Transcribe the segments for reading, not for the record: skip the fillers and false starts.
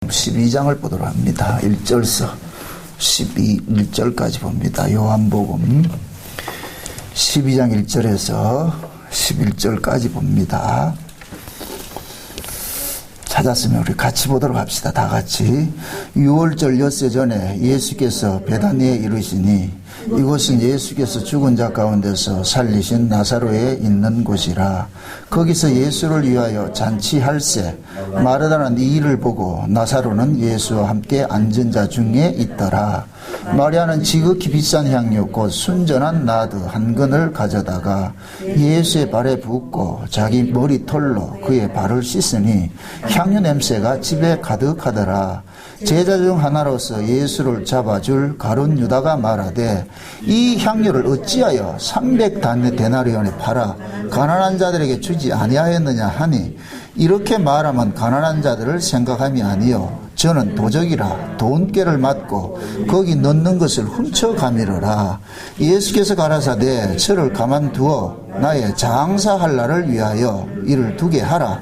12장을 보도록 합니다. 1절서 1절까지 봅니다. 요한복음 12장 1절에서 11절까지 봅니다. 찾았으면 우리 같이 보도록 합시다. 다 같이. 6월절 엿새 전에 예수께서 베다니에 이르시니 이곳은 예수께서 죽은 자 가운데서 살리신 나사로에 있는 곳이라. 거기서 예수를 위하여 잔치할세 마르다는 이 일을 보고 나사로는 예수와 함께 앉은 자 중에 있더라. 마리아는 지극히 비싼 향료 곧 순전한 나드 한 근을 가져다가 예수의 발에 붓고 자기 머리털로 그의 발을 씻으니 향유 냄새가 집에 가득하더라. 제자 중 하나로서 예수를 잡아줄 가룟 유다가 말하되 이 향유를 어찌하여 300데나리온에 팔아 가난한 자들에게 주지 아니하였느냐 하니 이렇게 말하면 가난한 자들을 생각함이 아니요 저는 도적이라 돈꾀를 맞고 거기 넣는 것을 훔쳐가미르라. 예수께서 가라사대 저를 가만두어 나의 장사할 날을 위하여 이를 두게 하라.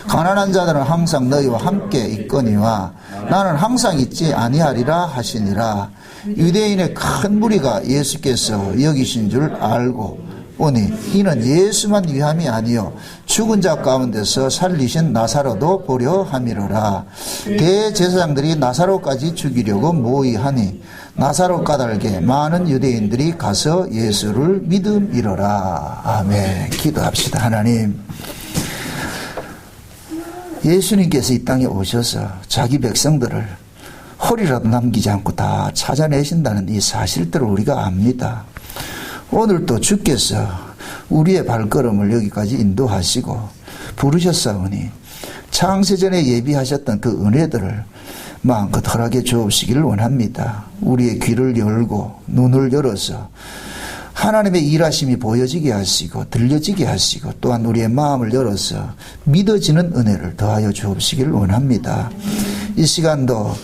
가난한 자들은 항상 너희와 함께 있거니와 나는 항상 있지 아니하리라 하시니라. 유대인의 큰 무리가 예수께서 여기신 줄 알고 오니 이는 예수만 위함이 아니요 죽은 자 가운데서 살리신 나사로도 보려 함이로라. 대제사장들이 나사로까지 죽이려고 모의하니 나사로 까닭에 많은 유대인들이 가서 예수를 믿음이로라. 아멘. 기도합시다. 하나님, 예수님께서 이 땅에 오셔서 자기 백성들을 홀이라도 남기지 않고 다 찾아내신다는 이 사실들을 우리가 압니다. 오늘 또 주께서 우리의 발걸음을 여기까지 인도하시고 부르셨사오니 창세전에 예비하셨던 그 은혜들을 마음껏 허락해 주옵시기를 원합니다. 우리의 귀를 열고 눈을 열어서 하나님의 일하심이 보여지게 하시고 들려지게 하시고 또한 우리의 마음을 열어서 믿어지는 은혜를 더하여 주옵시기를 원합니다. 이 시간도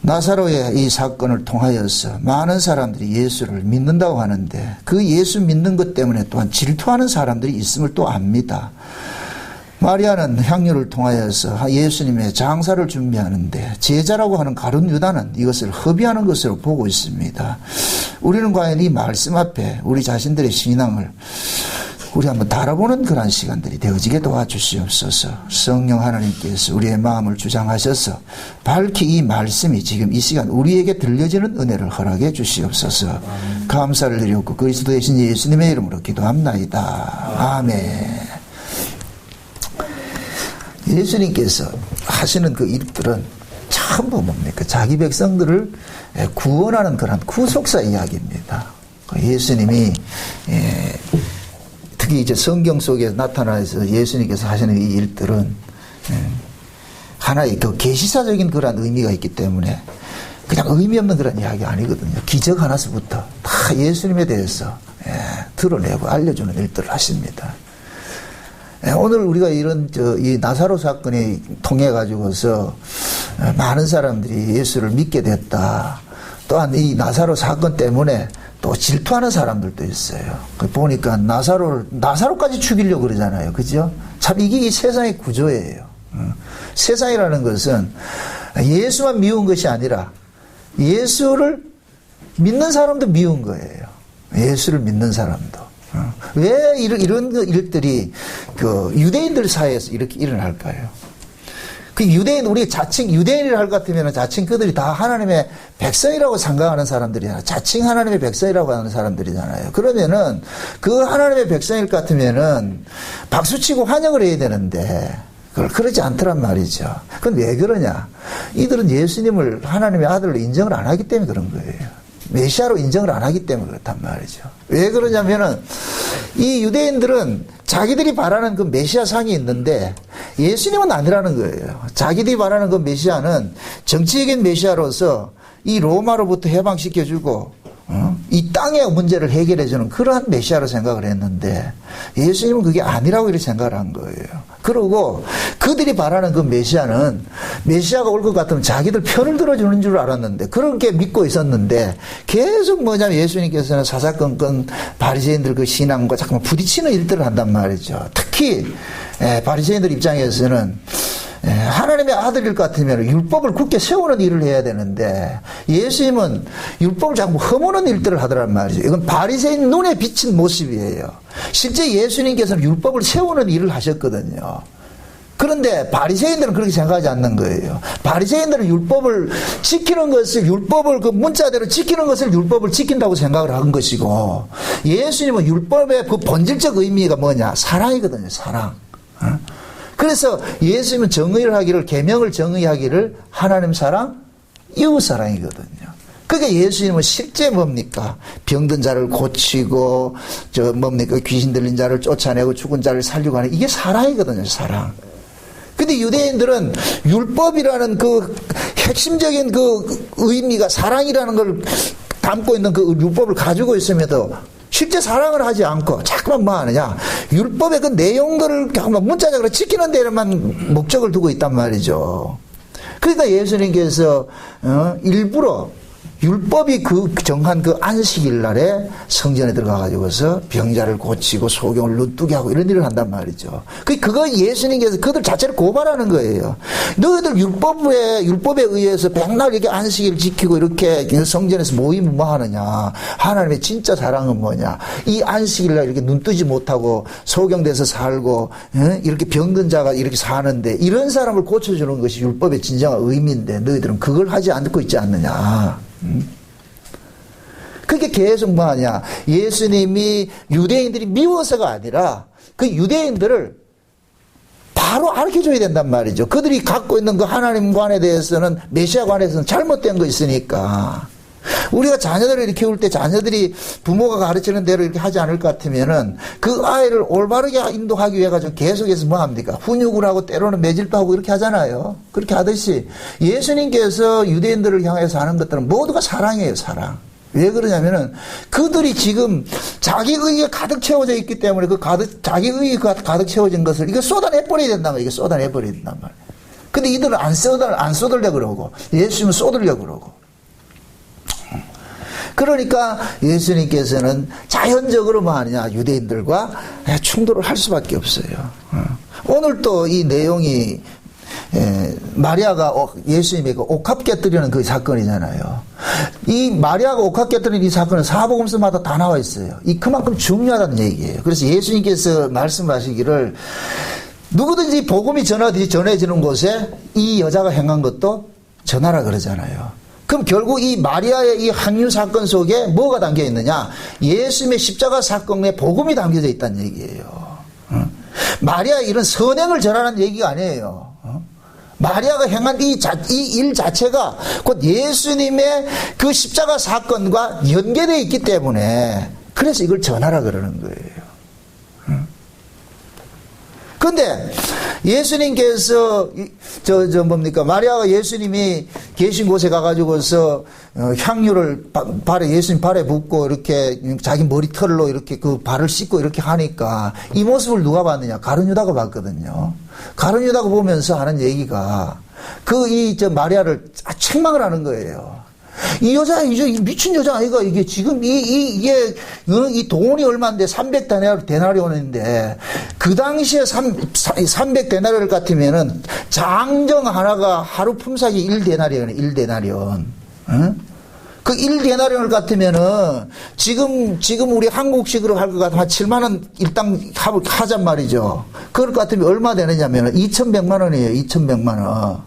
나사로의 이 사건을 통하여서 많은 사람들이 예수를 믿는다고 하는데 그 예수 믿는 것 때문에 또한 질투하는 사람들이 있음을 또 압니다. 마리아는 향유를 통하여서 예수님의 장사를 준비하는데 제자라고 하는 가룟 유다는 이것을 허비하는 것으로 보고 있습니다. 우리는 과연 이 말씀 앞에 우리 자신들의 신앙을 우리 한번 달아보는 그런 시간들이 되어지게 도와주시옵소서. 성령 하나님께서 우리의 마음을 주장하셔서 밝히 이 말씀이 지금 이 시간 우리에게 들려지는 은혜를 허락해 주시옵소서. 감사를 드리옵고 그리스도 되신 예수님의 이름으로 기도합나이다. 아멘. 예수님께서 하시는 그 일들은 전부 뭡니까? 자기 백성들을 구원하는 그런 구속사 이야기입니다. 예수님이 특히 이제 성경 속에 나타나서 예수님께서 하시는 이 일들은 하나의 그 계시사적인 그런 의미가 있기 때문에 그냥 의미 없는 그런 이야기 아니거든요. 기적 하나서부터 다 예수님에 대해서 드러내고 알려주는 일들을 하십니다. 오늘 우리가 이런 이 나사로 사건이 통해 가지고서 많은 사람들이 예수를 믿게 됐다. 또한 이 나사로 사건 때문에 또 질투하는 사람들도 있어요. 보니까 나사로까지 죽이려고 그러잖아요. 그죠? 참 이게 이 세상의 구조예요. 세상이라는 것은 예수만 미운 것이 아니라 예수를 믿는 사람도 미운 거예요. 예수를 믿는 사람도. 왜 이런 일들이 그 유대인들 사이에서 이렇게 일어날까요? 그 우리 자칭 유대인이라 할 것 같으면 자칭 그들이 다 하나님의 백성이라고 생각하는 사람들이잖아요. 자칭 하나님의 백성이라고 하는 사람들이잖아요. 그러면은 그 하나님의 백성일 것 같으면은 박수치고 환영을 해야 되는데 그걸 그러지 않더란 말이죠. 그건 왜 그러냐? 이들은 예수님을 하나님의 아들로 인정을 안 하기 때문에 그런 거예요. 메시아로 인정을 안 하기 때문에 그렇단 말이죠. 왜 그러냐면은 이 유대인들은 자기들이 바라는 그 메시아 상이 있는데 예수님은 아니라는 거예요. 자기들이 바라는 그 메시아는 정치적인 메시아로서 이 로마로부터 해방시켜주고 이 땅의 문제를 해결해주는 그러한 메시아로 생각을 했는데 예수님은 그게 아니라고 이렇게 생각을 한 거예요. 그리고 그들이 바라는 그 메시아가 올 것 같으면 자기들 편을 들어주는 줄 알았는데 그렇게 믿고 있었는데 계속 뭐냐면 예수님께서는 사사건건 바리새인들 그 신앙과 잠깐만 부딪히는 일들을 한단 말이죠. 특히 바리새인들 입장에서는 하나님의 아들일 것 같으면 율법을 굳게 세우는 일을 해야 되는데 예수님은 율법을 자꾸 허무는 일들을 하더란 말이죠. 이건 바리새인 눈에 비친 모습이에요. 실제 예수님께서는 율법을 세우는 일을 하셨거든요. 그런데 바리새인들은 그렇게 생각하지 않는 거예요. 바리새인들은 율법을 지키는 것을, 율법을 그 문자대로 지키는 것을 율법을 지킨다고 생각을 한 것이고, 예수님은 율법의 그 본질적 의미가 뭐냐? 사랑이거든요. 사랑. 그래서 예수님은 정의를 하기를, 계명을 정의하기를 하나님 사랑, 이웃 사랑이거든요. 그게 예수님은 실제 뭡니까? 병든 자를 고치고, 뭡니까? 귀신 들린 자를 쫓아내고 죽은 자를 살리고 하는, 이게 사랑이거든요. 사랑. 근데 유대인들은 율법이라는 그 핵심적인 그 의미가 사랑이라는 걸 담고 있는 그 율법을 가지고 있음에도 실제 사랑을 하지 않고 자꾸만 뭐 하느냐? 율법의 그 내용들을 문자적으로 지키는 데에만 목적을 두고 있단 말이죠. 그러니까 예수님께서 일부러 율법이 그 정한 그 안식일 날에 성전에 들어가가지고서 병자를 고치고 소경을 눈뜨게 하고 이런 일을 한단 말이죠. 그거 예수님께서 그들 자체를 고발하는 거예요. 너희들 율법에 의해서 백날 이렇게 안식일 지키고 이렇게 성전에서 모이면 뭐 하느냐. 하나님의 진짜 사랑은 뭐냐. 이 안식일 날 이렇게 눈뜨지 못하고 소경돼서 살고 이렇게 병든 자가 이렇게 사는데 이런 사람을 고쳐주는 것이 율법의 진정한 의미인데 너희들은 그걸 하지 않고 있지 않느냐. 그게 계속 뭐 하냐. 예수님이 유대인들이 미워서가 아니라 그 유대인들을 바로 알려줘야 된단 말이죠. 그들이 갖고 있는 그 하나님관에 대해서는, 메시아관에서는 잘못된 거 있으니까. 우리가 자녀들을 이렇게 키울 때 자녀들이 부모가 가르치는 대로 이렇게 하지 않을 것 같으면은 그 아이를 올바르게 인도하기 위해 가지고 계속해서 뭐 합니까? 훈육을 하고 때로는 매질도 하고 이렇게 하잖아요. 그렇게 하듯이 예수님께서 유대인들을 향해서 하는 것들은 모두가 사랑이에요, 사랑. 왜 그러냐면은 그들이 지금 자기 의에 가득 채워져 있기 때문에 자기 의에 가득 채워진 것을 이거 쏟아내버려야 된단 말이에요. 이거 쏟아내버려야 된단 말이에요. 근데 이들은 안 쏟으려고 그러고 예수님은 쏟으려고 그러고. 그러니까 예수님께서는 자연적으로 뭐 하느냐, 유대인들과 충돌을 할 수밖에 없어요. 오늘 또 이 내용이 마리아가 예수님에게 옥합 깨뜨리는 그 사건이잖아요. 이 마리아가 옥합 깨뜨리는 이 사건은 사복음서마다 다 나와 있어요. 이 그만큼 중요하다는 얘기예요. 그래서 예수님께서 말씀하시기를 누구든지 복음이 전해지는 곳에 이 여자가 행한 것도 전하라 그러잖아요. 그럼 결국 이 마리아의 이 항유 사건 속에 뭐가 담겨 있느냐? 예수님의 십자가 사건에 복음이 담겨져 있다는 얘기예요. 마리아의 이런 선행을 전하는 얘기가 아니에요. 마리아가 행한 이 일 자체가 곧 예수님의 그 십자가 사건과 연계되어 있기 때문에 그래서 이걸 전하라 그러는 거예요. 근데 예수님께서 마리아가 예수님이 계신 곳에 가가지고서 향유를 예수님 발에 붓고 이렇게 자기 머리털로 이렇게 그 발을 씻고 이렇게 하니까 이 모습을 누가 봤느냐? 가룟 유다가 봤거든요. 가룟 유다가 보면서 하는 얘기가 마리아를 책망을 하는 거예요. 이 여자, 이 미친 여자 아이가 이게 지금 이 돈이 얼마인데 300데나리온인데 그 당시에 300데나리온 같으면은 장정 하나가 하루 품삯이 1데나리온. 응? 그 1데나리온 같으면은 지금 우리 한국식으로 할 것 같으면 한 7만원 일당 하잔 말이죠. 그럴 것 같으면 얼마 되느냐면은 2,100만원이에요. 2,100만원.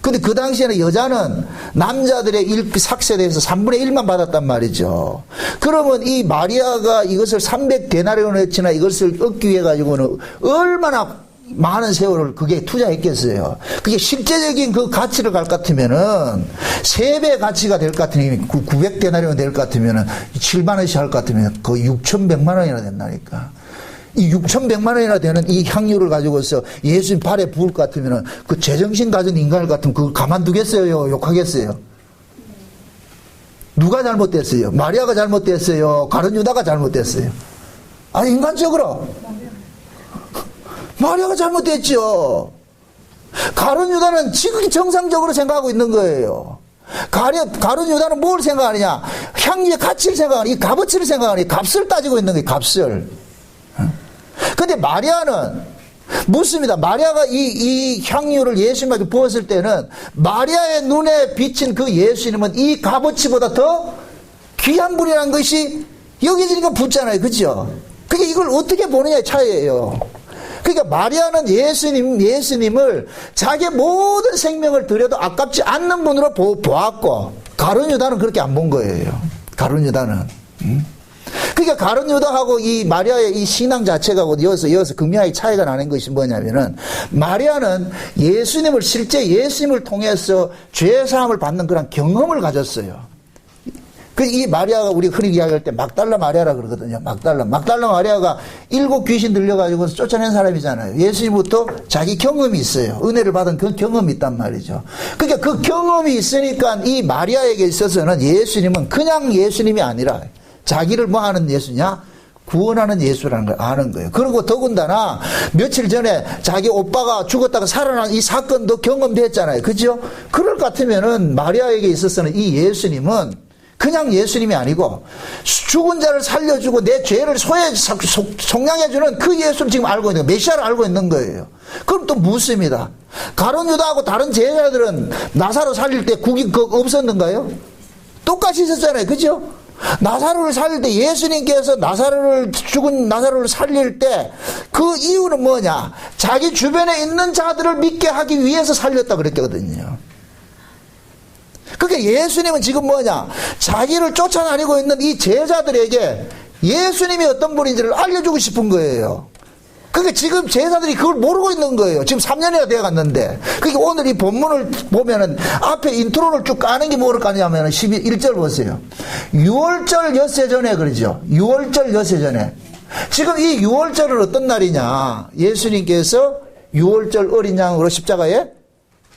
근데 그 당시에는 여자는 남자들의 일 삭세에 대해서 3분의 1만 받았단 말이죠. 그러면 이 마리아가 이것을 300데나리온을 치나 이것을 얻기 위해 가지고는 얼마나 많은 세월을 그게 투자했겠어요. 그게 실제적인 그 가치를 갈 것 같으면은 3배 가치가 될 것 같으면 900데나리온 될 것 같으면은 7만 원씩 할 것 같으면 거의 6,100만 원이나 된다니까. 이 6,100만 원이나 되는 이 향유를 가지고서 예수님 발에 부을 것 같으면 그 제정신 가진 인간을 같으면 그걸 가만두겠어요? 욕하겠어요? 누가 잘못됐어요? 마리아가 잘못됐어요? 가룟 유다가 잘못됐어요? 아니, 인간적으로. 마리아가 잘못됐죠. 가룟 유다는 지극히 정상적으로 생각하고 있는 거예요. 가룟 유다는 뭘 생각하느냐? 향유의 가치를 생각하느냐? 이 값어치를 생각하느냐? 값을 따지고 있는 거예요, 값을. 근데 마리아는 묻습니다. 마리아가 이 향유를 예수님에게 부었을 때는 마리아의 눈에 비친 그 예수님은 이 값어치보다 더 귀한 분이라는 것이 여겨지니까 붓잖아요. 그죠? 그러니까 이걸 어떻게 보느냐의 차이예요. 그러니까 마리아는 예수님을 자기의 모든 생명을 들여도 아깝지 않는 분으로 보았고, 가룟 유다는 그렇게 안 본 거예요. 가룟 유다는. 그러니까 가룟 유다하고 이 마리아의 이 신앙 자체가 이어서 극명하게 차이가 나는 것이 뭐냐면은, 마리아는 실제 예수님을 통해서 죄 사함을 받는 그런 경험을 가졌어요. 이 마리아가 우리 흔히 이야기할 때 막달라 마리아라 그러거든요. 막달라 마리아가 7 귀신 들려가지고 쫓아낸 사람이잖아요. 예수님부터 자기 경험이 있어요. 은혜를 받은 그 경험이 있단 말이죠. 그러니까 그 경험이 있으니까 이 마리아에게 있어서는 예수님은 그냥 예수님이 아니라 자기를 뭐 하는 예수냐? 구원하는 예수라는 걸 아는 거예요. 그리고 더군다나 며칠 전에 자기 오빠가 죽었다가 살아난 이 사건도 경험됐잖아요. 그죠? 그럴 것 같으면은 마리아에게 있어서는 이 예수님은 그냥 예수님이 아니고 죽은 자를 살려주고 내 죄를 속량해주는 그 예수를 지금 알고 있는 거예요. 메시아를 알고 있는 거예요. 그럼 또 묻습니다. 가룟 유다하고 다른 제자들은 나사로 살릴 때 국이 없었는가요? 똑같이 있었잖아요. 그죠? 나사로를 살릴 때 예수님께서 죽은 나사로를 살릴 때 그 이유는 뭐냐? 자기 주변에 있는 자들을 믿게 하기 위해서 살렸다 그랬거든요. 그러니까 예수님은 지금 뭐냐? 자기를 쫓아다니고 있는 이 제자들에게 예수님이 어떤 분인지를 알려주고 싶은 거예요. 그러니까 지금 제자들이 그걸 모르고 있는 거예요. 지금 3년이나 되어 갔는데. 그러니까 오늘 이 본문을 보면은 앞에 인트로를 쭉 까는 게 뭐를 까냐면은 1절 보세요. 6월절 엿새 전에 그러죠. 6월절 엿새 전에. 지금 이 6월절은 어떤 날이냐? 예수님께서 6월절 어린 양으로 십자가에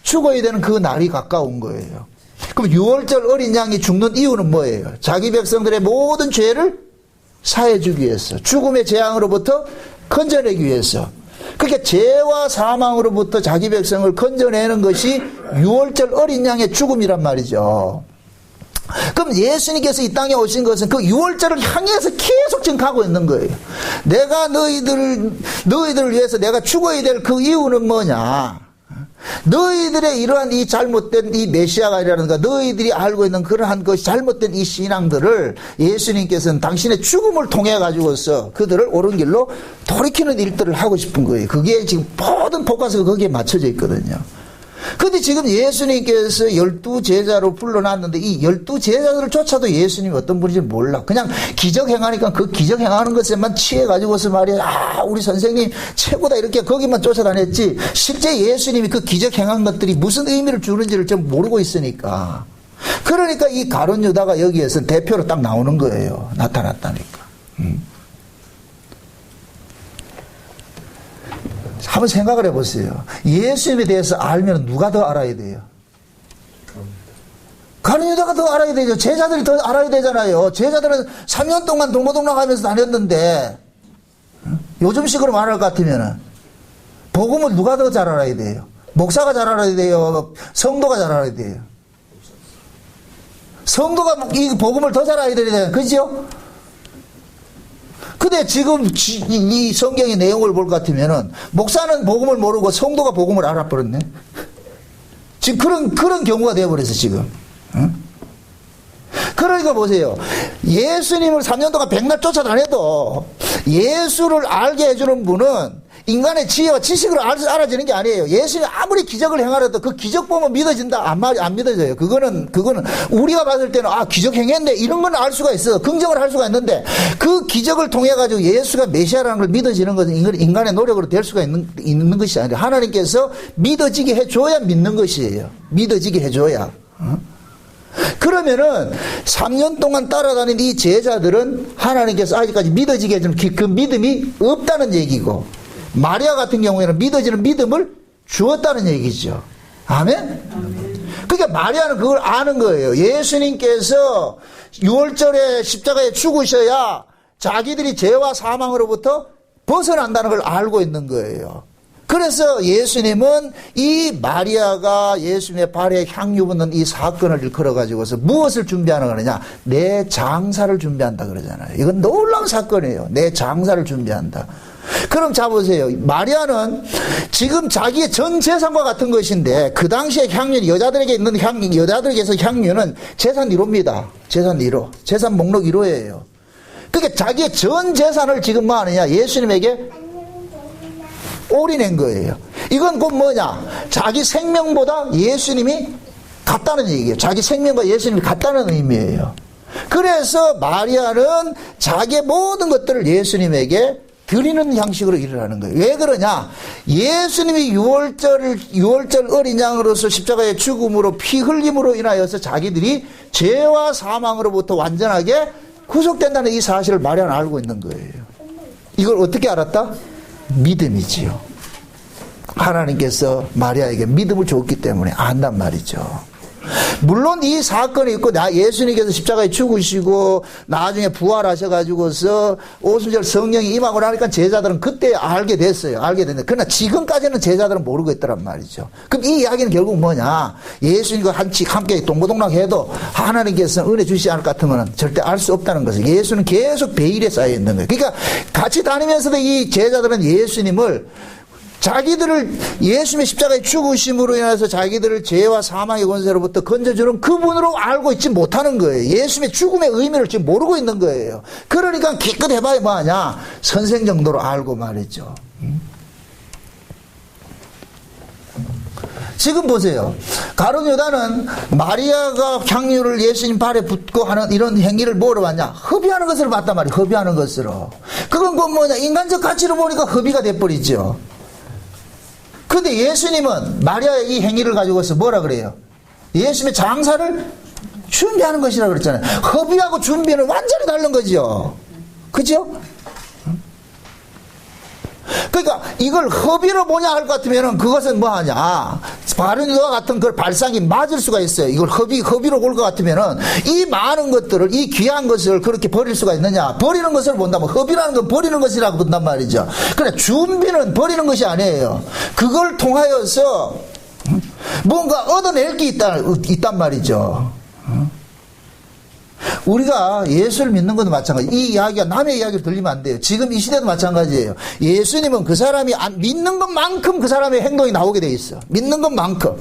죽어야 되는 그 날이 가까운 거예요. 그럼 6월절 어린 양이 죽는 이유는 뭐예요? 자기 백성들의 모든 죄를 사해주기 위해서, 죽음의 재앙으로부터 건져내기 위해서. 그러니까 죄와 사망으로부터 자기 백성을 건져내는 것이 6월절 어린 양의 죽음이란 말이죠. 그럼 예수님께서 이 땅에 오신 것은 그 6월절을 향해서 계속 지금 가고 있는 거예요. 내가 너희들을 위해서 내가 죽어야 될 그 이유는 뭐냐? 너희들의 이러한 이 잘못된 이 메시아가 아니라는가, 너희들이 알고 있는 그러한 것이 잘못된 이 신앙들을 예수님께서는 당신의 죽음을 통해 가지고서 그들을 옳은 길로 돌이키는 일들을 하고 싶은 거예요. 그게 지금 모든 포커스가 거기에 맞춰져 있거든요. 근데 지금 예수님께서 12제자로 불러놨는데 이 12제자들을 쫓아도 예수님이 어떤 분인지 몰라. 그냥 기적 행하니까 그 기적 행하는 것에만 취해가지고서 말이야, 우리 선생님 최고다 이렇게 거기만 쫓아다녔지, 실제 예수님이 그 기적 행한 것들이 무슨 의미를 주는지를 좀 모르고 있으니까. 그러니까 이 가룟 유다가 여기에서 대표로 딱 나오는 거예요. 나타났다니까. 한번 생각을 해보세요. 예수님에 대해서 알면 누가 더 알아야 돼요? 가룟 유다가 더 알아야 되죠. 제자들이 더 알아야 되잖아요. 제자들은 3년 동안 동고동락하면서 다녔는데, 요즘식으로 말할 것 같으면 복음을 누가 더 잘 알아야 돼요? 목사가 잘 알아야 돼요? 성도가 잘 알아야 돼요? 성도가 이 복음을 더 잘 알아야 되잖아요. 그죠? 근데 지금 이 성경의 내용을 볼 것 같으면은 목사는 복음을 모르고 성도가 복음을 알아버렸네. 지금 그런 경우가 되어버렸어 지금. 응? 그러니까 보세요. 예수님을 3년 동안 백날 쫓아다녀도 예수를 알게 해주는 분은 인간의 지혜와 지식으로 알아지는 게 아니에요. 예수님이 아무리 기적을 행하려도 그 기적 보면 믿어진다? 안 믿어져요. 그거는 우리가 봤을 때는 기적 행했네 이런 건 알 수가 있어. 긍정을 할 수가 있는데 그 기적을 통해 가지고 예수가 메시아라는 걸 믿어지는 것은 인간의 노력으로 될 수가 있는 것이 아니라 하나님께서 믿어지게 해줘야 믿는 것이에요. 믿어지게 해줘야. 그러면은 3년 동안 따라다닌 이 제자들은 하나님께서 아직까지 믿어지게 해주는 그 믿음이 없다는 얘기고, 마리아 같은 경우에는 믿어지는 믿음을 주었다는 얘기죠. 아멘? 그러니까 마리아는 그걸 아는 거예요. 예수님께서 6월절에 십자가에 죽으셔야 자기들이 죄와 사망으로부터 벗어난다는 걸 알고 있는 거예요. 그래서 예수님은 이 마리아가 예수님의 발에 향유 붓는 이 사건을 일컬어가지고서 무엇을 준비하는 거느냐? 내 장사를 준비한다 그러잖아요. 이건 놀라운 사건이에요. 내 장사를 준비한다. 그럼 자 보세요. 마리아는 지금 자기의 전 재산과 같은 것인데 그 당시에 향유는 여자들에게서 향유는 재산 1호입니다. 재산 1호. 재산 목록 1호예요. 그러니까 자기의 전 재산을 지금 뭐 하느냐? 예수님에게 올인한 거예요. 이건 곧 뭐냐? 자기 생명보다 예수님이 같다는 얘기예요. 자기 생명과 예수님이 같다는 의미예요. 그래서 마리아는 자기의 모든 것들을 예수님에게 드리는 형식으로 일을 하는 거예요. 왜 그러냐? 예수님이 6월절 어린 양으로서 십자가의 죽음으로 피 흘림으로 인하여서 자기들이 죄와 사망으로부터 완전하게 구속된다는 이 사실을 마리아는 알고 있는 거예요. 이걸 어떻게 알았다? 믿음이지요. 하나님께서 마리아에게 믿음을 줬기 때문에 안단 말이죠. 물론 이 사건이 있고 예수님께서 십자가에 죽으시고 나중에 부활하셔가지고서 오순절 성령이 임하고 나니까 제자들은 그때 알게 됐어요. 알게 됐는데 그러나 지금까지는 제자들은 모르고 있더란 말이죠. 그럼 이 이야기는 결국 뭐냐? 예수님과 함께 동고동락해도 하나님께서 은혜 주시지 않을 것 같으면 절대 알 수 없다는 것을. 예수는 계속 베일에 쌓여 있는 거예요. 그러니까 같이 다니면서도 이 제자들은 예수님을 자기들을 예수님의 십자가에 죽으심으로 인해서 자기들을 죄와 사망의 권세로부터 건져주는 그분으로 알고 있지 못하는 거예요. 예수님의 죽음의 의미를 지금 모르고 있는 거예요. 그러니까 기껏 해봐야 뭐하냐? 선생 정도로 알고 말이죠. 지금 보세요. 가룟 유다는 마리아가 향유를 예수님 발에 붓고 하는 이런 행위를 뭐로 봤냐? 허비하는 것으로 봤단 말이에요. 허비하는 것으로. 그건 곧 뭐냐? 인간적 가치로 보니까 허비가 돼버리죠. 근데 예수님은 마리아의 이 행위를 가지고서 뭐라 그래요? 예수님의 장사를 준비하는 것이라 그랬잖아요. 허비하고 준비는 완전히 다른 거죠. 그죠? 그러니까 이걸 허비로 보냐 할 것 같으면 그것은 뭐 하냐? 바른 유다와 같은 그 발상이 맞을 수가 있어요. 이걸 허비로 볼 것 같으면은 이 많은 것들을, 이 귀한 것을 그렇게 버릴 수가 있느냐? 버리는 것을 본다면 허비라는 건 버리는 것이라고 본단 말이죠. 그래, 준비는 버리는 것이 아니에요. 그걸 통하여서 뭔가 얻어낼 게 있단 말이죠. 우리가 예수를 믿는 것도 마찬가지. 이 이야기가 남의 이야기를 들리면 안 돼요. 지금 이 시대도 마찬가지예요. 예수님은 그 사람이 믿는 것만큼 그 사람의 행동이 나오게 돼 있어. 믿는 것만큼.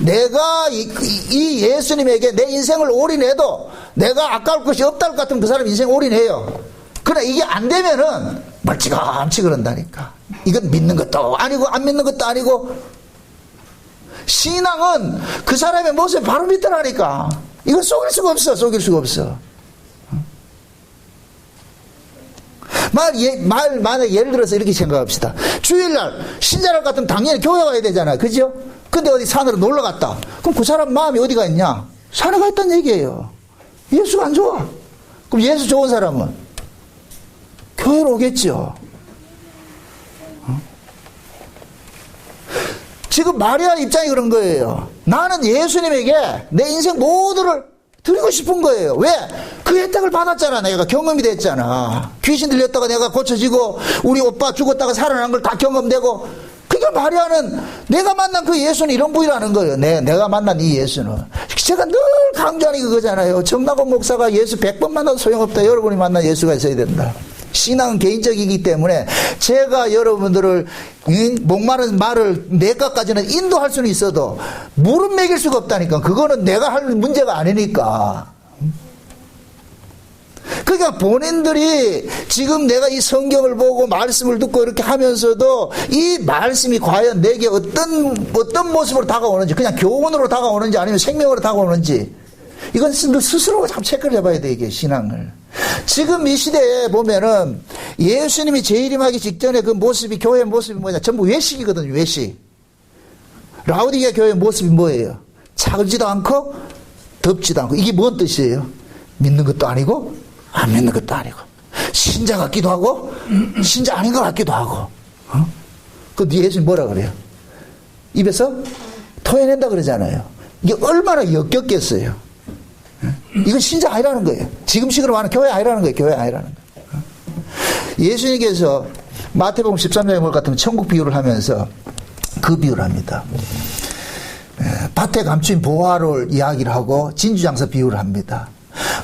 내가 이 예수님에게 내 인생을 올인해도 내가 아까울 것이 없다 할 것 같으면 그 사람 인생 올인해요. 그러나 이게 안 되면은 멀찌감치 그런다니까. 이건 믿는 것도 아니고 안 믿는 것도 아니고. 신앙은 그 사람의 모습을 바로 믿더라니까. 이건 속일 수가 없어. 속일 수가 없어. 만약 예를 들어서 이렇게 생각합시다. 주일날 신자랄 같으면 당연히 교회 가야 되잖아요. 그죠? 근데 어디 산으로 놀러 갔다. 그럼 그 사람 마음이 어디가 있냐? 산에 가 있다는 얘기예요. 예수가 안 좋아. 그럼 예수 좋은 사람은 교회로 오겠죠. 지금 마리아 입장이 그런 거예요. 나는 예수님에게 내 인생 모두를 드리고 싶은 거예요. 왜? 그 혜택을 받았잖아. 내가 경험이 됐잖아. 귀신 들렸다가 내가 고쳐지고 우리 오빠 죽었다가 살아난 걸 다 경험되고. 그러니까 마리아는 내가 만난 그 예수는 이런 분이라는 거예요. 내가 만난 이 예수는. 제가 늘 강조하는 게 그거잖아요. 정나곤 목사가 예수 100번 만나도 소용없다. 여러분이 만난 예수가 있어야 된다. 신앙은 개인적이기 때문에 제가 여러분들을 목마른 말을 내가까지는 인도할 수는 있어도 물은 먹일 수가 없다니까. 그거는 내가 할 문제가 아니니까. 그러니까 본인들이 지금 내가 이 성경을 보고 말씀을 듣고 이렇게 하면서도 이 말씀이 과연 내게 어떤 모습으로 다가오는지, 그냥 교훈으로 다가오는지 아니면 생명으로 다가오는지, 이건 스스로 참 체크를 해봐야 돼, 이게 신앙을. 지금 이 시대에 보면은 예수님이 재림하기 직전에 그 모습이, 교회의 모습이 뭐냐? 전부 외식이거든요, 외식. 라오디게아 교회의 모습이 뭐예요? 차지도 않고 덥지도 않고. 이게 뭔 뜻이에요? 믿는 것도 아니고 안 믿는 것도 아니고. 신자 같기도 하고 신자 아닌 것 같기도 하고. 그 예수님 뭐라 그래요? 입에서 토해낸다 그러잖아요. 이게 얼마나 역겹겠어요. 이건 신자 아니라는 거예요. 지금식으로 말하는 교회 아니라는 거예요. 교회 아니라는 거예요. 예수님께서 마태복음 13장에 뭘 같으면 천국 비유를 하면서 그 비유를 합니다. 밭에 감추인 보화를 이야기를 하고 진주장사 비유를 합니다.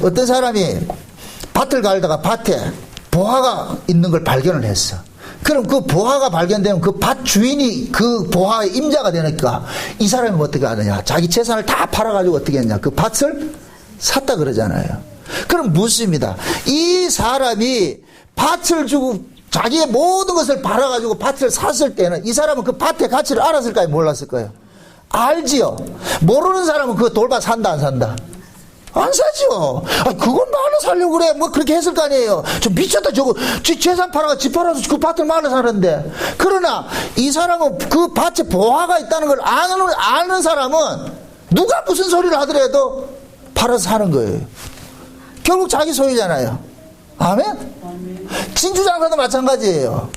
어떤 사람이 밭을 갈다가 밭에 보화가 있는 걸 발견을 했어. 그럼 그 보화가 발견되면 그 밭 주인이 그 보화의 임자가 되니까 이 사람이 어떻게 하느냐. 자기 재산을 다 팔아가지고 어떻게 했냐. 그 밭을 샀다 그러잖아요. 그럼 묻습니다. 이 사람이 밭을 주고 자기의 모든 것을 팔아가지고 밭을 샀을 때는 이 사람은 그 밭의 가치를 알았을까요? 몰랐을까요? 알지요. 모르는 사람은 그거 돌밭 산다 안 산다? 안 사죠. 그건 말로 살려고 그래. 뭐 그렇게 했을 거 아니에요. 좀 미쳤다. 저거 재산 팔아가 집 팔아서 그 밭을 말로 사는데. 그러나 이 사람은 그 밭에 보화가 있다는 걸 아는 사람은 누가 무슨 소리를 하더라도 팔아서 사는 거예요. 결국 자기 소유잖아요. 아멘? 진주장사도 마찬가지예요.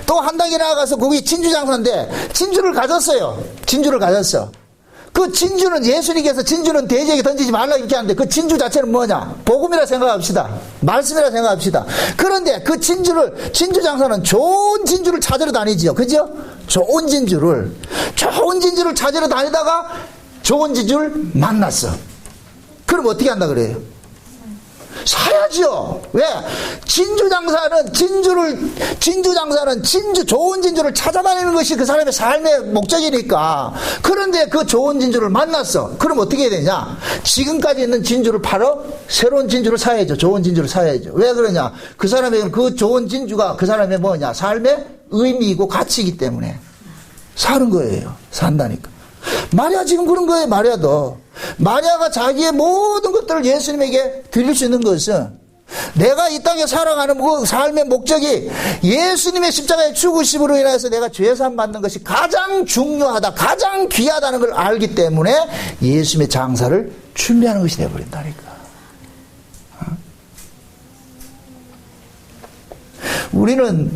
또 한 단계 나아가서 거기 진주장사인데 진주를 가졌어요. 진주를 가졌어. 그 진주는 예수님께서 진주는 돼지에게 던지지 말라 이렇게 하는데 그 진주 자체는 뭐냐? 복음이라 생각합시다. 말씀이라 생각합시다. 그런데 그 진주장사는 좋은 진주를 찾으러 다니지요. 그죠? 좋은 진주를 찾으러 다니다가 좋은 진주를 만났어. 그럼 어떻게 한다 그래요? 사야죠. 왜? 진주장사는 좋은 진주를 찾아다니는 것이 그 사람의 삶의 목적이니까. 그런데 그 좋은 진주를 만났어. 그럼 어떻게 해야 되냐? 지금까지 있는 진주를 팔아 새로운 진주를 사야죠. 좋은 진주를 사야죠. 왜 그러냐? 그 사람에게는 그 좋은 진주가 그 사람의 뭐냐? 삶의 의미이고 가치이기 때문에 사는 거예요. 산다니까. 마리아 지금 그런 거예요. 마리아가 자기의 모든 것들을 예수님에게 드릴 수 있는 것은 내가 이 땅에 살아가는 그 삶의 목적이 예수님의 십자가의 죽으심으로 인해서 내가 죄사함 받는 것이 가장 중요하다, 가장 귀하다는 걸 알기 때문에 예수님의 장사를 준비하는 것이 되어버린다니까. 우리는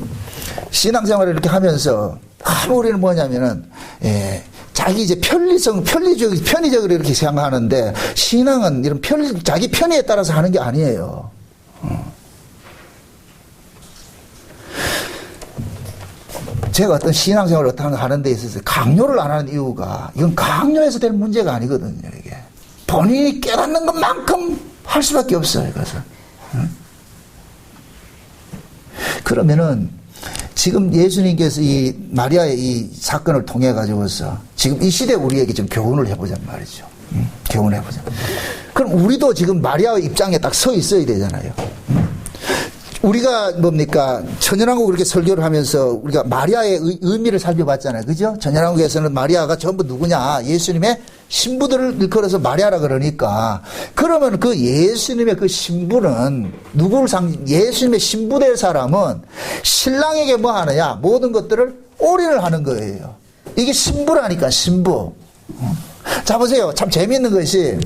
신앙생활을 이렇게 하면서 우리는 뭐냐면은 자기 이제 편의적으로 이렇게 생각하는데 신앙은 이런 자기 편의에 따라서 하는 게 아니에요. 제가 어떤 신앙생활을 어떤 하는 데 있어서 강요를 안 하는 이유가 이건 강요해서 될 문제가 아니거든요. 이게 본인이 깨닫는 것만큼 할 수밖에 없어요. 그래서 그러면은 지금 예수님께서 이 마리아의 이 사건을 통해 가지고서 지금 이 시대 우리에게 좀 교훈을 해보자 말이죠. 교훈을 해보자. 그럼 우리도 지금 마리아의 입장에 딱 서 있어야 되잖아요. 우리가 뭡니까? 천연왕국 이렇게 설교를 하면서 우리가 마리아의 의미를 살펴봤잖아요. 그죠? 천연왕국에서는 마리아가 전부 누구냐? 예수님의 신부들을 일컬어서 마리아라 그러니까. 그러면 그 예수님의 그 신부는 예수님의 신부 될 사람은 신랑에게 뭐 하느냐? 모든 것들을 올인을 하는 거예요. 이게 신부라니까, 신부. 자, 보세요. 참 재미있는 것이,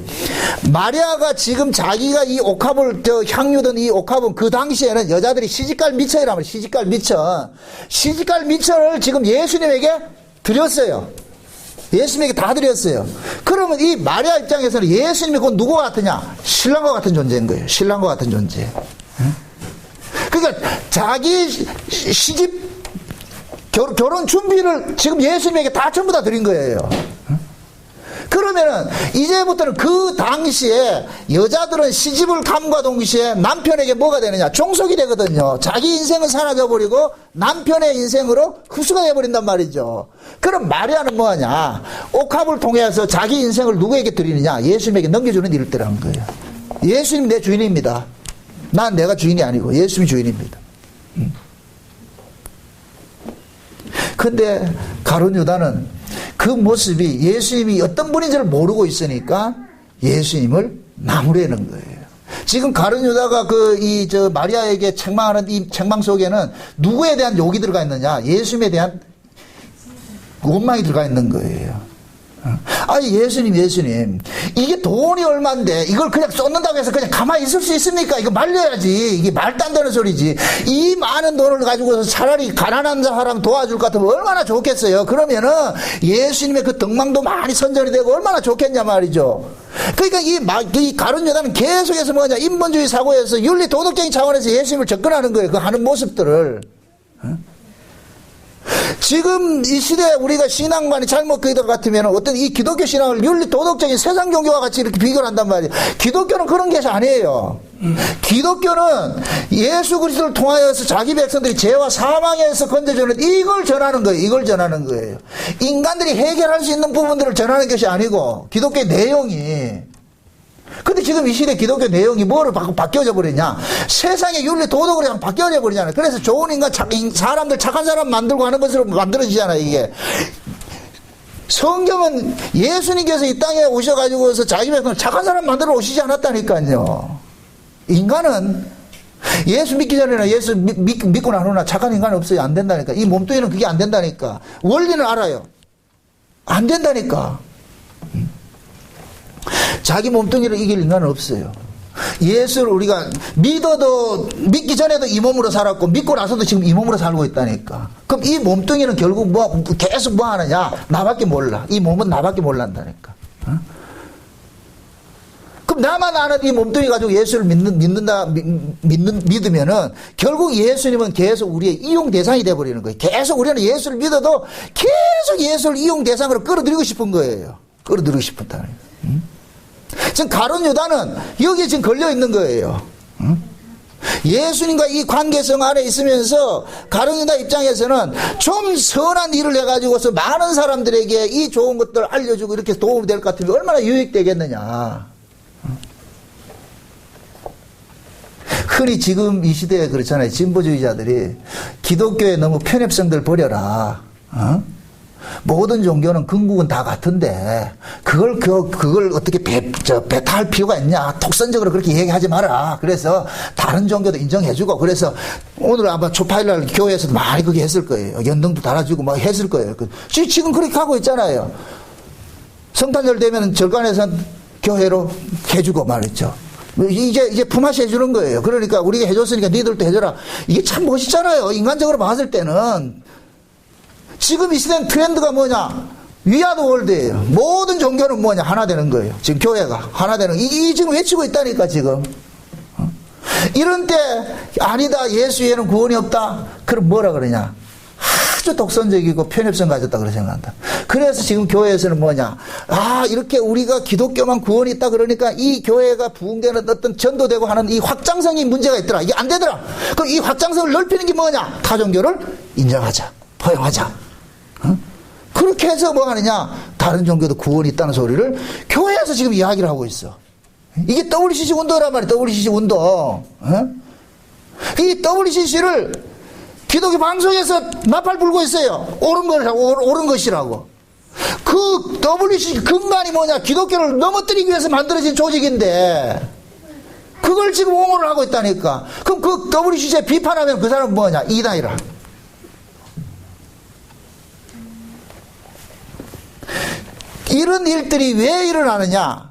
마리아가 지금 자기가 이 옥합을, 향유든 이 옥합은 그 당시에는 여자들이 시집갈 미처이라면 시집갈 미처를 지금 예수님에게 드렸어요. 예수님에게 다 드렸어요. 그러면 이 마리아 입장에서는 예수님이 곧 누구와 같으냐? 신랑과 같은 존재인 거예요. 신랑과 같은 존재. 그러니까 자기 시집, 결혼 준비를 지금 예수님에게 다 전부 다 드린 거예요. 그러면은 이제부터는 그 당시에 여자들은 시집을 감과 동시에 남편에게 뭐가 되느냐? 종속이 되거든요. 자기 인생은 사라져버리고 남편의 인생으로 흡수가 되어버린단 말이죠. 그럼 마리아는 뭐하냐? 옥합을 통해서 자기 인생을 누구에게 드리느냐? 예수님에게 넘겨주는 일을 때라는 거예요. 예수님 내 주인입니다. 난 내가 주인이 아니고 예수님이 주인입니다. 근데 가룟 유다는 그 모습이 예수님이 어떤 분인지를 모르고 있으니까 예수님을 나무라는 거예요. 지금 가룟 유다가 마리아에게 책망하는 이 책망 속에는 누구에 대한 욕이 들어가 있느냐? 예수님에 대한 원망이 들어가 있는 거예요. 아니, 예수님. 이게 돈이 얼만데 이걸 그냥 쏟는다고 해서 그냥 가만히 있을 수 있습니까? 이거 말려야지. 이게 말도 안 되는 소리지. 이 많은 돈을 가지고서 차라리 가난한 사람 도와줄 것 같으면 얼마나 좋겠어요. 그러면은 예수님의 그 덕망도 많이 선전이 되고 얼마나 좋겠냐 말이죠. 그러니까 이 가룟 유다는 계속해서 뭐냐? 인본주의 사고에서 윤리 도덕적인 차원에서 예수님을 접근하는 거예요. 그 하는 모습들을. 지금 이 시대에 우리가 신앙관이 잘못 그들 같으면 어떤 이 기독교 신앙을 윤리 도덕적인 세상 종교와 같이 이렇게 비교를 한단 말이에요. 기독교는 그런 것이 아니에요. 기독교는 예수 그리스도를 통하여서 자기 백성들이 죄와 사망에서 건져주는 이걸 전하는 거예요. 이걸 전하는 거예요. 인간들이 해결할 수 있는 부분들을 전하는 것이 아니고 기독교의 내용이. 근데 지금 이 시대 기독교 내용이 뭐로 바뀌어져 버리냐? 세상의 윤리 도덕으로 그냥 바뀌어져 버리잖아요. 그래서 좋은 인간, 사람들 착한 사람 만들고 하는 것으로 만들어지잖아요, 이게. 성경은 예수님께서 이 땅에 오셔가지고서 자기 백성을 착한 사람 만들어 오시지 않았다니까요. 인간은 예수 믿기 전에나 예수 믿고 난 후나 착한 인간은 없어요. 안 된다니까. 이 몸뚱이는 그게 안 된다니까. 원리는 알아요. 안 된다니까. 자기 몸뚱이를 이길 인간은 없어요. 예수를 우리가 믿기 전에도 이 몸으로 살았고 믿고 나서도 지금 이 몸으로 살고 있다니까. 그럼 이 몸뚱이는 결국 계속 뭐 하느냐? 나밖에 몰라. 이 몸은 나밖에 몰란다니까. 어? 그럼 나만 아는 이 몸뚱이 가지고 예수를 믿으면은 결국 예수님은 계속 우리의 이용 대상이 돼버리는 거예요. 계속 우리는 예수를 믿어도 계속 예수를 이용 대상으로 끌어들이고 싶은 거예요. 끌어들이고 싶었다는 거예요. 지금 가룟 유다는 여기에 지금 걸려 있는 거예요. 예수님과 이 관계성 안에 있으면서 가룟 유다 입장에서는 좀 선한 일을 해가지고서 많은 사람들에게 이 좋은 것들을 알려주고 이렇게 도움이 될 것 같으면 얼마나 유익되겠느냐. 흔히 지금 이 시대에 그렇잖아요. 진보주의자들이 기독교에 너무 편협성들 버려라. 모든 종교는 궁극은 다 같은데 그걸 어떻게 배타할 필요가 있냐. 독선적으로 그렇게 얘기하지 마라. 그래서 다른 종교도 인정해주고, 그래서 오늘 아마 초파일날 교회에서도 많이 그렇게 했을 거예요. 연등도 달아주고 막 했을 거예요. 지금 그렇게 하고 있잖아요. 성탄절 되면 절간에서 교회로 해주고 말이죠. 이제 품앗이 해주는 거예요. 그러니까 우리가 해줬으니까 니들도 해줘라. 이게 참 멋있잖아요. 인간적으로 봤을 때는. 지금 이 시대는 트렌드가 뭐냐? 위아더 월드예요. 모든 종교는 뭐냐? 하나 되는 거예요. 지금 교회가 하나 되는, 이 지금 외치고 있다니까, 지금. 이런 때, 아니다, 예수 외에는 구원이 없다. 그럼 뭐라 그러냐? 아주 독선적이고 편협성 가졌다, 그렇게 생각한다. 그래서 지금 교회에서는 뭐냐? 이렇게 우리가 기독교만 구원이 있다 그러니까 이 교회가 부흥되는 어떤 전도되고 하는 이 확장성이 문제가 있더라. 이게 안 되더라. 그럼 이 확장성을 넓히는 게 뭐냐? 타 종교를 인정하자. 허용하자. 그렇게 해서 뭐 하느냐? 다른 종교도 구원이 있다는 소리를 교회에서 지금 이야기를 하고 있어. 이게 WCC 운동이란 말이야. WCC 운동. 이 WCC를 기독교 방송에서 나팔 불고 있어요. 옳은 것이라고. 그 WCC 근간이 뭐냐? 기독교를 넘어뜨리기 위해서 만들어진 조직인데 그걸 지금 옹호를 하고 있다니까. 그럼 그 WCC에 비판하면 그 사람은 뭐냐? 이단이라. 이런 일들이 왜 일어나느냐?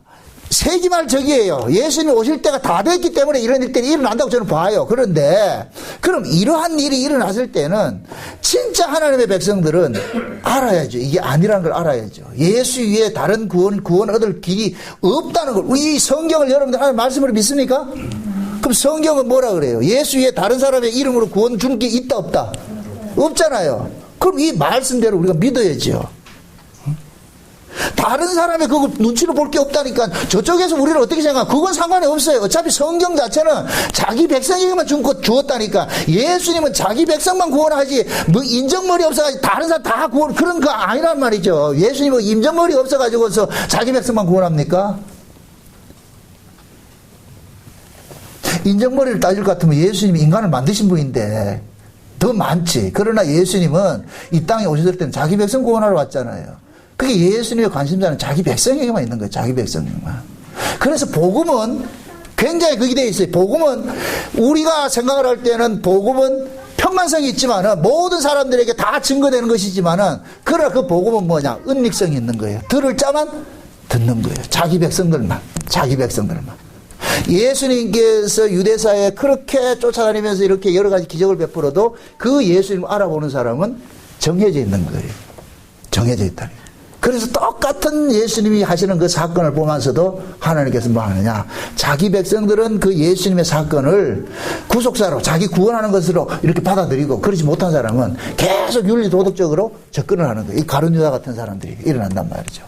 세기말 저기예요. 예수님이 오실 때가 다 됐기 때문에 이런 일들이 일어난다고 저는 봐요. 그런데 그럼 이러한 일이 일어났을 때는 진짜 하나님의 백성들은 알아야죠. 이게 아니라는 걸 알아야죠. 예수 위에 다른 구원 얻을 길이 없다는 걸. 이 성경을 여러분들 하나님 말씀으로 믿습니까? 그럼 성경은 뭐라 그래요? 예수 위에 다른 사람의 이름으로 구원 주는 게 있다 없다? 없잖아요. 그럼 이 말씀대로 우리가 믿어야죠. 다른 사람의 그거 눈치를 볼 게 없다니까. 저쪽에서 우리를 어떻게 생각하? 그건 상관이 없어요. 어차피 성경 자체는 자기 백성에게만 주었다니까. 예수님은 자기 백성만 구원하지 뭐 인정머리 없어가지고 다른 사람 다 구원, 그런 거 아니란 말이죠. 예수님은 인정머리 없어가지고서 자기 백성만 구원합니까? 인정머리를 따질 것 같으면 예수님이 인간을 만드신 분인데 더 많지. 그러나 예수님은 이 땅에 오셨을 때는 자기 백성 구원하러 왔잖아요. 그게 예수님의 관심사는 자기 백성에게만 있는 거예요. 자기 백성에게만. 그래서 복음은 굉장히 그게 되어 있어요. 복음은 우리가 생각을 할 때는 복음은 평간성이 있지만은 모든 사람들에게 다 증거되는 것이지만은 그러나 그 복음은 뭐냐? 은닉성이 있는 거예요. 들을 자만 듣는 거예요. 자기 백성들만. 예수님께서 유대사에 그렇게 쫓아다니면서 이렇게 여러 가지 기적을 베풀어도 그 예수님을 알아보는 사람은 정해져 있는 거예요. 정해져 있다니. 그래서 똑같은 예수님이 하시는 그 사건을 보면서도 하나님께서 뭐 하느냐. 자기 백성들은 그 예수님의 사건을 구속사로 자기 구원하는 것으로 이렇게 받아들이고 그렇지 못한 사람은 계속 윤리 도덕적으로 접근을 하는 거예요. 이 가룟 유다 같은 사람들이 일어난단 말이죠.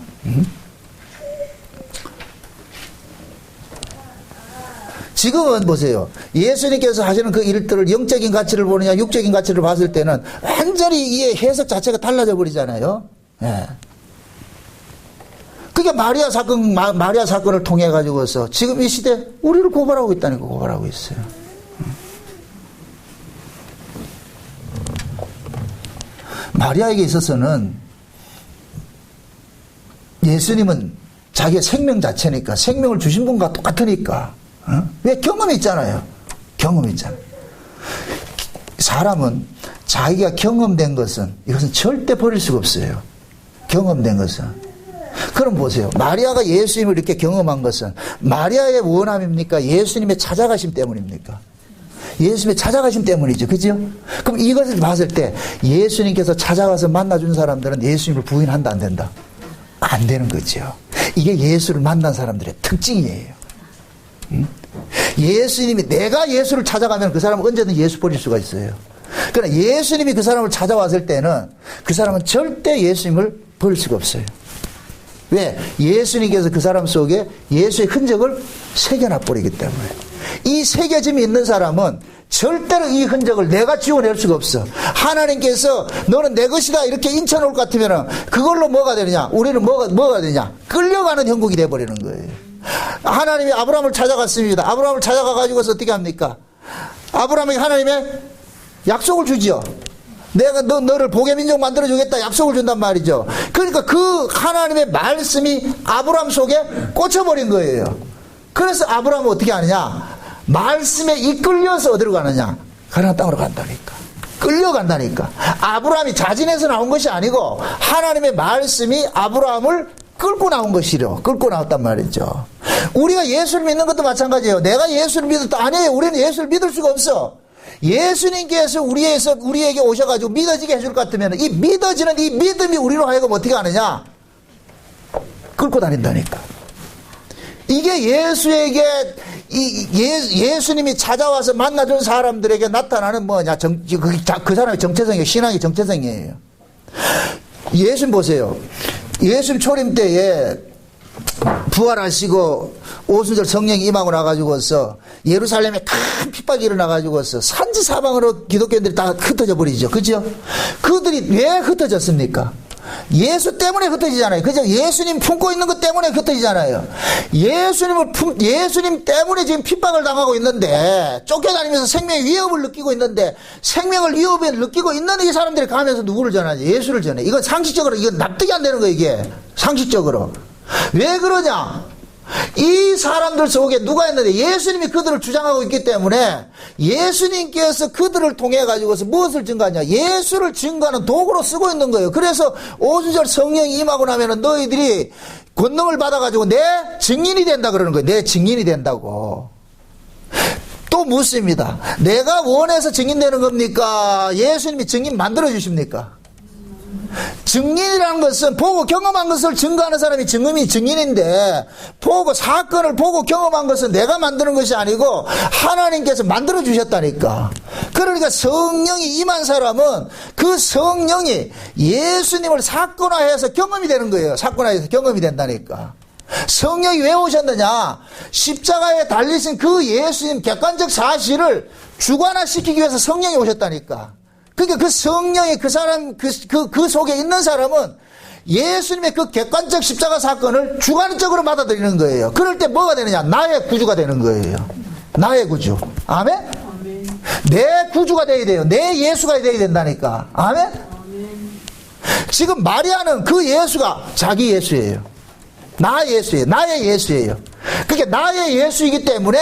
지금은 보세요. 예수님께서 하시는 그 일들을 영적인 가치를 보느냐 육적인 가치를 봤을 때는 완전히 이 해석 자체가 달라져 버리잖아요. 예. 그게 마리아 사건을 통해 가지고서 지금 이 시대 우리를 고발하고 있다니까 고발하고 있어요. 마리아에게 있어서는 예수님은 자기의 생명 자체니까 생명을 주신 분과 똑같으니까 왜 경험이 있잖아요. 경험이 있잖아요. 사람은 자기가 경험된 것은 이것은 절대 버릴 수가 없어요. 경험된 것은. 그럼 보세요. 마리아가 예수님을 이렇게 경험한 것은 마리아의 원함입니까? 예수님의 찾아가심 때문입니까? 예수님의 찾아가심 때문이죠. 그죠? 그럼 이것을 봤을 때 예수님께서 찾아가서 만나준 사람들은 예수님을 부인한다 안 된다? 안 되는 거죠. 이게 예수를 만난 사람들의 특징이에요. 예수님이 내가 예수를 찾아가면 그 사람은 언제든 예수 버릴 수가 있어요. 그러나 예수님이 그 사람을 찾아왔을 때는 그 사람은 절대 예수님을 버릴 수가 없어요. 왜? 예수님께서 그 사람 속에 예수의 흔적을 새겨놔 버리기 때문에. 이 새겨짐이 있는 사람은 절대로 이 흔적을 내가 지워낼 수가 없어. 하나님께서 너는 내 것이다 이렇게 인쳐놓을 것 같으면 그걸로 뭐가 되느냐? 우리는 뭐가 되냐? 끌려가는 형국이 돼버리는 거예요. 하나님이 아브라함을 찾아갔습니다. 아브라함을 찾아가가지고서 어떻게 합니까? 아브라함에게 하나님의 약속을 주지요. 내가 너를 복의 민족 만들어주겠다 약속을 준단 말이죠. 그러니까 그 하나님의 말씀이 아브라함 속에 꽂혀버린 거예요. 그래서 아브라함은 어떻게 하느냐? 말씀에 이끌려서 어디로 가느냐? 가나안 땅으로 간다니까. 끌려간다니까. 아브라함이 자진해서 나온 것이 아니고 하나님의 말씀이 아브라함을 끌고 나온 것이려. 끌고 나왔단 말이죠. 우리가 예수를 믿는 것도 마찬가지예요. 내가 예수를 믿었다. 아니에요. 우리는 예수를 믿을 수가 없어. 예수님께서 우리에게 오셔가지고 믿어지게 해줄 것 같으면 이 믿어지는 이 믿음이 우리로 하여금 어떻게 하느냐? 끌고 다닌다니까. 이게 예수에게 예수님이 찾아와서 만나준 사람들에게 나타나는 뭐냐? 그 사람의 정체성이에요. 신앙의 정체성이에요. 예수님 보세요. 예수님 초림 때에 부활하시고 오순절 성령이 임하고 나가지고서 예루살렘에 큰 핍박이 일어나가지고서 산지 사방으로 기독교인들이 다 흩어져 버리죠. 그죠? 그들이 왜 흩어졌습니까? 예수 때문에 흩어지잖아요. 그죠? 예수님 품고 있는 것 때문에 흩어지잖아요. 예수님 때문에 지금 핍박을 당하고 있는데, 쫓겨다니면서 생명의 위협을 느끼고 있는데, 생명을 위협에 느끼고 있는 이 사람들이 가면서 누구를 전하지? 예수를 전해. 이건 상식적으로, 이건 납득이 안 되는 거예요, 이게. 상식적으로. 왜 그러냐? 이 사람들 속에 누가 있는데 예수님이 그들을 주장하고 있기 때문에 예수님께서 그들을 통해 가지고서 무엇을 증거하냐? 예수를 증거하는 도구로 쓰고 있는 거예요. 그래서 오순절 성령이 임하고 나면은 너희들이 권능을 받아가지고 내 증인이 된다 그러는 거예요. 내 증인이 된다고. 또 묻습니다. 내가 원해서 증인되는 겁니까? 예수님이 증인 만들어 주십니까? 증인이라는 것은 보고 경험한 것을 증거하는 사람이 증인인데, 사건을 보고 경험한 것은 내가 만드는 것이 아니고 하나님께서 만들어 주셨다니까. 그러니까 성령이 임한 사람은 그 성령이 예수님을 사건화해서 경험이 되는 거예요. 사건화해서 경험이 된다니까. 성령이 왜 오셨느냐? 십자가에 달리신 그 예수님 객관적 사실을 주관화시키기 위해서 성령이 오셨다니까. 그러니까 그 성령이 그 사람, 그 속에 있는 사람은 예수님의 그 객관적 십자가 사건을 주관적으로 받아들이는 거예요. 그럴 때 뭐가 되느냐? 나의 구주가 되는 거예요. 나의 구주. 아멘? 아멘. 내 구주가 돼야 돼요. 내 예수가 돼야 된다니까. 아멘? 아멘. 지금 마리아는 그 예수가 자기 예수예요. 나 예수예요. 나의 예수예요. 그게 나의 예수이기 때문에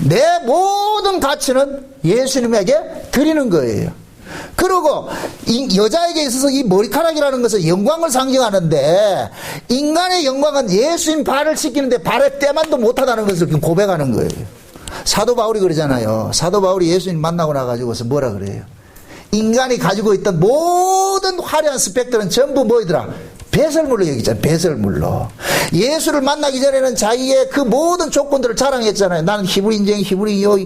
내 모든 가치는 예수님에게 드리는 거예요. 그리고 여자에게 있어서 이 머리카락이라는 것은 영광을 상징하는데, 인간의 영광은 예수님 발을 씻기는데 발에 때만도 못하다는 것을 고백하는 거예요. 사도 바울이 그러잖아요. 사도 바울이 예수님 만나고 나가지고서 뭐라 그래요? 인간이 가지고 있던 모든 화려한 스펙들은 전부 뭐이더라? 배설물로 여기잖아요. 배설물로. 예수를 만나기 전에는 자기의 그 모든 조건들을 자랑했잖아요. 나는 히브리인쟁이 히브리요,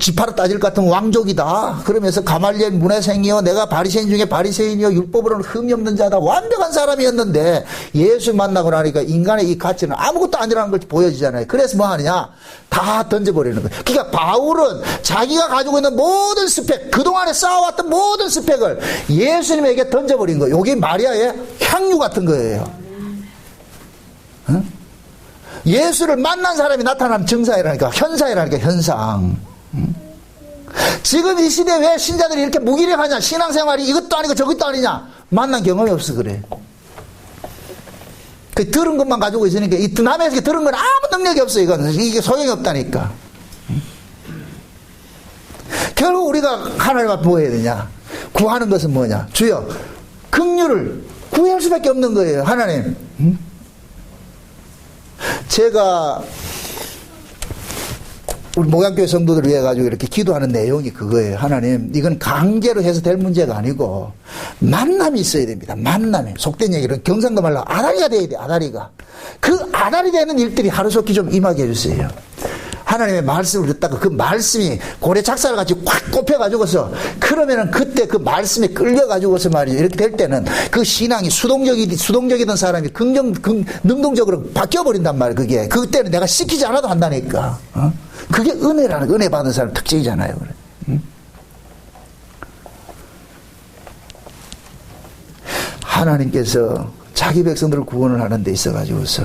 지파로 따질 것 같은 왕족이다. 그러면서 가말리엘 문화생이요, 내가 바리새인 중에 바리새인이요, 율법으로는 흠이 없는 자다. 완벽한 사람이었는데 예수 만나고 나니까 인간의 이 가치는 아무것도 아니라는 걸 보여주잖아요. 그래서 뭐 하느냐? 다 던져버리는 거예요. 그러니까 바울은 자기가 가지고 있는 모든 스펙, 그동안에 쌓아왔던 모든 스펙을 예수님에게 던져버린 거예요. 이게 마리아의 향유 같은 거예요. 응? 예수를 만난 사람이 나타나는 증상이라니까, 현상이라니까, 현상. 응? 지금 이 시대에 왜 신자들이 이렇게 무기력하냐? 신앙생활이 이것도 아니고 저것도 아니냐? 만난 경험이 없어 그래. 그 들은 것만 가지고 있으니까, 이 남에게 들은 건 아무 능력이 없어. 이게 소용이 없다니까. 응? 결국 우리가 하나님 앞에 뭐 해야 되냐? 구하는 것은 뭐냐? 주여, 긍휼을 구할 수밖에 없는 거예요. 하나님. 응? 제가 우리 목양교회 성도들을 위해 가지고 이렇게 기도하는 내용이 그거예요. 하나님, 이건 강제로 해서 될 문제가 아니고 만남이 있어야 됩니다. 만남이. 속된 얘기는 경상도 말로 아다리가 돼야 돼. 아다리가. 그 아다리 되는 일들이 하루속히 좀 임하게 해주세요. 하나님의 말씀을 듣다가 그 말씀이 고래 작사를 같이 꽉 꼽혀가지고서, 그러면은 그때 그 말씀에 끌려가지고서 말이죠. 이렇게 될 때는 그 신앙이 수동적이던 사람이 능동적으로 바뀌어버린단 말이에요. 그게. 그때는 내가 시키지 않아도 한다니까. 그게 은혜 받은 사람 특징이잖아요. 응? 하나님께서 자기 백성들을 구원을 하는 데 있어가지고서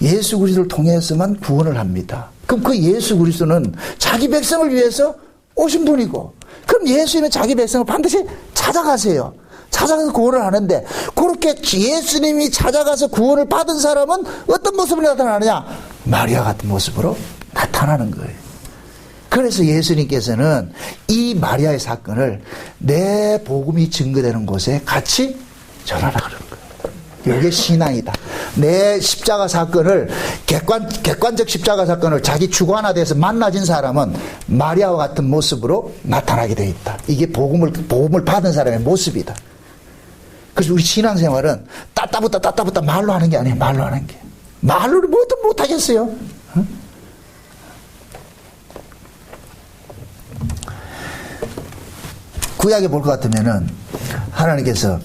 예수 그리스도를 통해서만 구원을 합니다. 그럼 그 예수 그리스도는 자기 백성을 위해서 오신 분이고, 그럼 예수님은 자기 백성을 반드시 찾아가세요. 찾아가서 구원을 하는데, 그렇게 예수님이 찾아가서 구원을 받은 사람은 어떤 모습으로 나타나느냐? 마리아 같은 모습으로 나타나는 거예요. 그래서 예수님께서는 이 마리아의 사건을 내 복음이 증거되는 곳에 같이 전하라 그런 거예요. 이게 신앙이다. 내 십자가 사건을, 객관적 십자가 사건을 자기 주관화돼서 만나진 사람은 마리아와 같은 모습으로 나타나게 되어 있다. 이게 복음을 받은 사람의 모습이다. 그래서 우리 신앙생활은 따따붙다 말로 하는 게 아니에요. 말로 하는 게. 말로는 뭐든 못하겠어요. 응? 구약에 볼 것 같으면은 하나님께서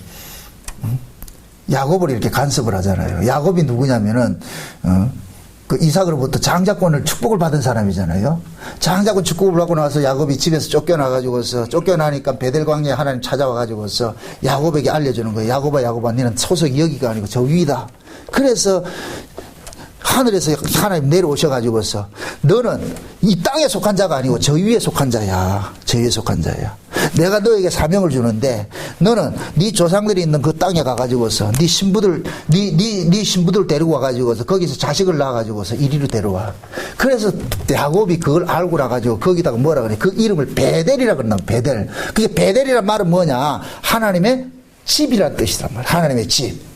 야곱을 이렇게 간섭을 하잖아요. 야곱이 누구냐면은 그 이삭으로부터 장자권을 축복을 받은 사람이잖아요. 장자권 축복을 받고 나서 야곱이 집에서 쫓겨나니까 베델 광야에 하나님 찾아와 가지고서 야곱에게 알려주는 거예요. 야곱아, 너는 소속이 여기가 아니고 저 위다. 그래서 하늘에서 하나님 내려오셔가지고서 너는 이 땅에 속한 자가 아니고 저 위에 속한 자야. 저 위에 속한 자야. 내가 너에게 사명을 주는데 너는 네 조상들이 있는 그 땅에 가가지고서 네 신부들 데리고 와가지고서 거기서 자식을 낳아가지고서 이리로 데려와. 그래서 야곱이 그걸 알고 나가지고 거기다가 뭐라 그래? 그 이름을 베델이라 그런다. 베델. 그게 베델이란 말은 뭐냐? 하나님의 집이란 뜻이란 말이야. 하나님의 집.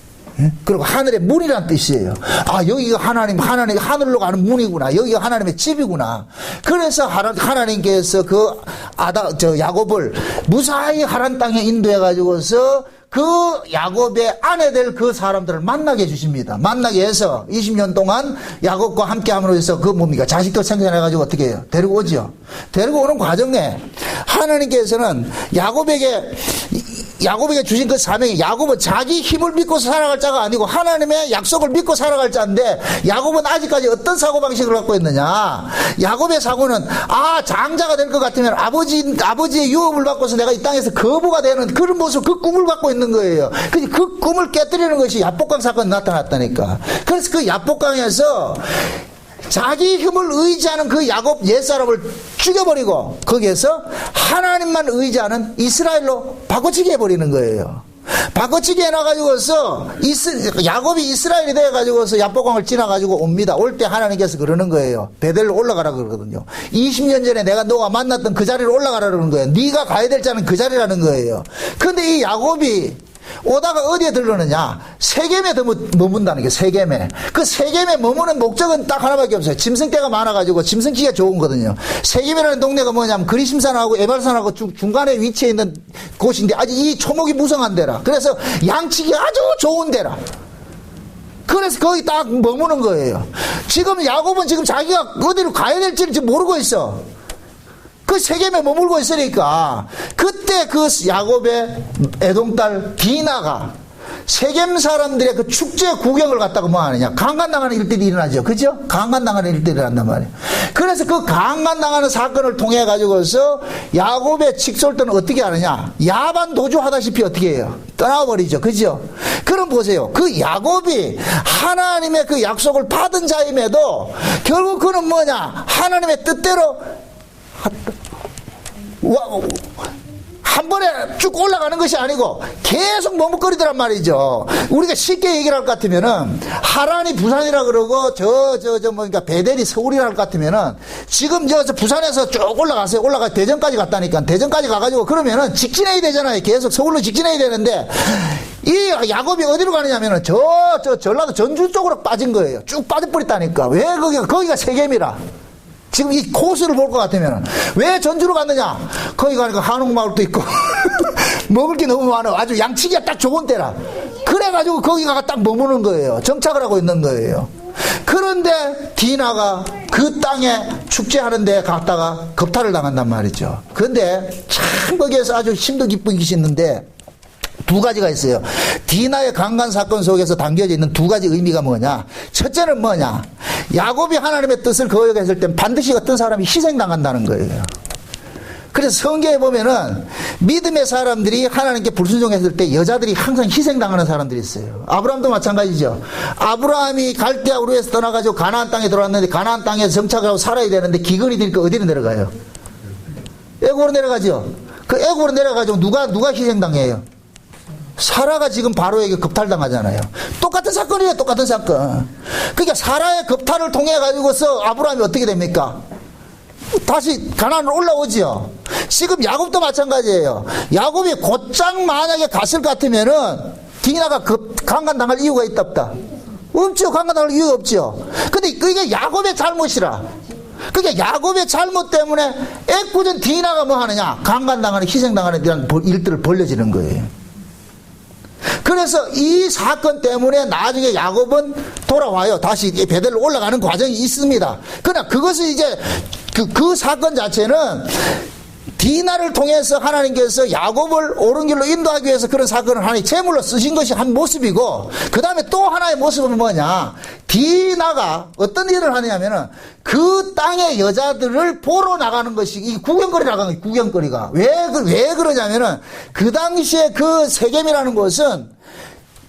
그리고 하늘의 문이란 뜻이에요. 아, 여기가 하나님 하늘로 가는 문이구나. 여기가 하나님의 집이구나. 그래서 하나님께서 야곱을 무사히 하란 땅에 인도해가지고서 그 야곱의 아내 될 그 사람들을 만나게 해주십니다. 만나게 해서 20년 동안 야곱과 함께 함으로 해서 그 뭡니까? 자식들 생산해가지고 어떻게 해요? 데리고 오죠. 데리고 오는 과정에 하나님께서는 야곱에게 주신 그 사명이, 야곱은 자기 힘을 믿고 살아갈 자가 아니고 하나님의 약속을 믿고 살아갈 자인데, 야곱은 아직까지 어떤 사고방식을 갖고 있느냐? 야곱의 사고는, 장자가 될 것 같으면 아버지의 유업을 받고서 내가 이 땅에서 거부가 되는 그런 모습, 그 꿈을 갖고 있는 거예요. 그 꿈을 깨뜨리는 것이 야복강 사건이 나타났다니까. 그래서 그 야복강에서 자기 힘을 의지하는 그 야곱 옛사람을 죽여버리고 거기에서 하나님만 의지하는 이스라엘로 바꿔치기 해버리는 거예요. 바꿔치기 해놔가지고서 야곱이 이스라엘이 돼가지고서 야복강을 지나가지고 옵니다. 올 때 하나님께서 그러는 거예요. 베델로 올라가라 그러거든요. 20년 전에 너가 만났던 그 자리로 올라가라 그러는 거예요. 네가 가야 될 자는 그 자리라는 거예요. 근데 이 야곱이 오다가 어디에 들르느냐? 세겜에 머문다는 게 세겜에. 그 세겜에 머무는 목적은 딱 하나밖에 없어요. 짐승떼가 많아가지고 짐승기가 좋은 거거든요. 세겜이라는 동네가 뭐냐면 그리심산하고 에발산하고 중간에 위치해 있는 곳인데 아주 이 초목이 무성한 데라. 그래서 양치기 아주 좋은 데라. 그래서 거기 딱 머무는 거예요. 지금 야곱은 지금 자기가 어디로 가야 될지를 지금 모르고 있어. 그 세겜에 머물고 있으니까 그때 그 야곱의 애동딸 디나가 세겜 사람들의 그 축제 구경을 갖다가 뭐 하느냐, 강간당하는 일들이 일어나죠. 그죠? 강간당하는 일들이 일어난단 말이에요. 그래서 그 강간당하는 사건을 통해 가지고서 야곱의 직솔들은 어떻게 하느냐, 야반 도주하다시피 어떻게 해요? 떠나버리죠. 그죠? 그럼 보세요. 그 야곱이 하나님의 그 약속을 받은 자임에도 결국 그는 뭐냐, 하나님의 뜻대로 한 번에 쭉 올라가는 것이 아니고 계속 머뭇거리더란 말이죠. 우리가 쉽게 얘기를 할 것 같으면은 하란이 부산이라 그러고 그러니까 베델이 서울이라 할 것 같으면은 지금 저 부산에서 쭉 올라가세요. 올라가 대전까지 갔다니까. 대전까지 가가지고 그러면은 직진해야 되잖아요. 계속 서울로 직진해야 되는데 이 야곱이 어디로 가느냐면은 전라도 전주 쪽으로 빠진 거예요. 쭉 빠져버렸다니까. 왜 거기가 세겜이라. 지금 이 코스를 볼 것 같으면 왜 전주로 갔느냐? 거기 가니까 한옥마을도 있고 먹을 게 너무 많아. 아주 양치기가 딱 좋은 데라. 그래가지고 거기가 딱 머무는 거예요. 정착을 하고 있는 거예요. 그런데 디나가 그 땅에 축제하는 데 갔다가 겁탈을 당한단 말이죠. 그런데 참 거기에서 아주 힘도 기쁜 것이 있는데 두 가지가 있어요. 디나의 강간 사건 속에서 담겨져 있는 두 가지 의미가 뭐냐? 첫째는 뭐냐? 야곱이 하나님의 뜻을 거역했을 땐 반드시 어떤 사람이 희생당한다는 거예요. 그래서 성경에 보면은 믿음의 사람들이 하나님께 불순종했을 때 여자들이 항상 희생당하는 사람들이 있어요. 아브라함도 마찬가지죠. 아브라함이 갈대아 우르에서 떠나가지고 가나안 땅에 들어왔는데 가나안 땅에 정착하고 살아야 되는데 기근이 되니까 어디로 내려가요? 애굽으로 내려가죠. 그 애굽으로 내려가지고 누가 희생당해요? 사라가 지금 바로에게 겁탈당하잖아요. 똑같은 사건이에요. 똑같은 사건. 그러니까 사라의 겁탈을 통해 가지고서 아브라함이 어떻게 됩니까? 다시 가나안으로 올라오지요. 지금 야곱도 마찬가지예요. 야곱이 곧장 만약에 갔을 것 같으면은 디나가 강간당할 이유가 있다 없다? 없죠. 강간당할 이유가 없죠. 근데 그게 야곱의 잘못이라. 그러니까 야곱의 잘못 때문에 애꿎은 디나가 뭐 하느냐? 강간당하는, 희생당하는 이런 일들을 벌려지는 거예요. 그래서 이 사건 때문에 나중에 야곱은 돌아와요. 다시 베델로 올라가는 과정이 있습니다. 그러나 그것은 이제 그 사건 자체는 디나를 통해서 하나님께서 야곱을 옳은 길로 인도하기 위해서 그런 사건을 하나님 제물로 쓰신 것이 한 모습이고, 그 다음에 또 하나의 모습은 뭐냐? 디나가 어떤 일을 하냐면은 그 땅의 여자들을 보러 나가는 것이 이 구경거리 나가는 거예요. 구경거리가 왜 그러냐면은 그 당시에 그 세겜이라는 곳은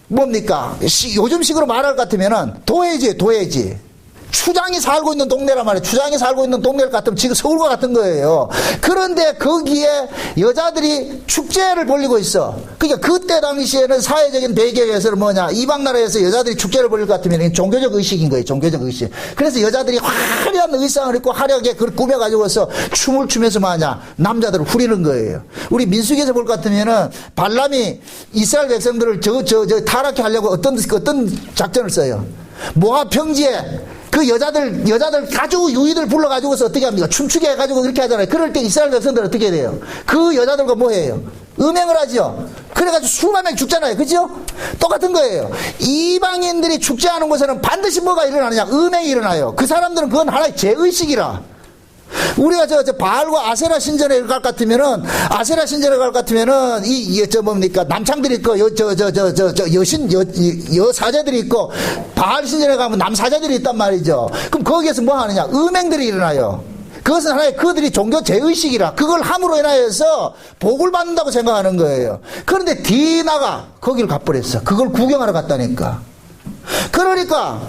뭡니까? 요즘식으로 말할 것 같으면은 도회지. 추장이 살고 있는 동네란 말이에요. 추장이 살고 있는 동네 같으면 지금 서울과 같은 거예요. 그런데 거기에 여자들이 축제를 벌리고 있어. 그러니까 그때 당시에는 사회적인 배경에서는 뭐냐, 이방 나라에서 여자들이 축제를 벌릴 것 같으면 종교적 의식인 거예요. 종교적 의식. 그래서 여자들이 화려한 의상을 입고 화려하게 그걸 꾸며가지고서 춤을 추면서 뭐하냐, 남자들을 후리는 거예요. 우리 민수기에서 볼 것 같으면은 발람이 이스라엘 백성들을 타락해 하려고 어떤 작전을 써요. 모압 평지에 그 여자들 아주 유이들 불러가지고서 어떻게 합니까? 춤추게 해가지고 그렇게 하잖아요. 그럴 때 이스라엘 백성들 어떻게 해요? 그 여자들과 뭐 해요? 음행을 하죠. 그래가지고 수만 명 죽잖아요. 그죠? 똑같은 거예요. 이방인들이 축제하는 곳에는 반드시 뭐가 일어나느냐? 음행이 일어나요. 그 사람들은 그건 하나의 죄의식이라. 우리가 바알과 아세라 신전에 갈 것 같으면은, 뭡니까, 남창들이 있고, 여사제들이 있고, 바알 신전에 가면 남사제들이 있단 말이죠. 그럼 거기에서 뭐 하느냐? 음행들이 일어나요. 그것은 하나의 그들이 종교 제의식이라. 그걸 함으로 인하여서 복을 받는다고 생각하는 거예요. 그런데 디나가 거기를 가버렸어. 그걸 구경하러 갔다니까. 그러니까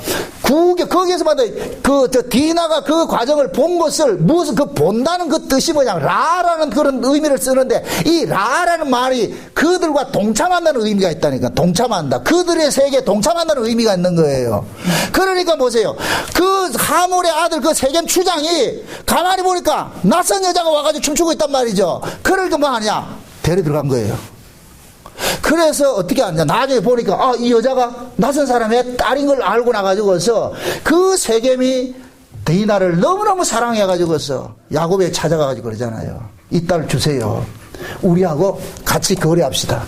거기에서 받은 디나가 그 과정을 본 것을 무슨 본다는 그 뜻이 뭐냐면 라라는 그런 의미를 쓰는데, 이 라라는 말이 그들과 동참한다는 의미가 있다니까. 동참한다. 그들의 세계에 동참한다는 의미가 있는 거예요. 그러니까 보세요. 그 하몰의 아들 그 세겜 추장이 가만히 보니까 낯선 여자가 와가지고 춤추고 있단 말이죠. 그러니까 뭐 하냐? 데려 들어간 거예요. 그래서 어떻게 하냐. 나중에 보니까, 아, 이 여자가 낯선 사람의 딸인 걸 알고 나가지고서 그 세겜이 디나를 너무너무 사랑해가지고서 야곱에 찾아가가지고 그러잖아요. 이 딸 주세요. 우리하고 같이 거래합시다.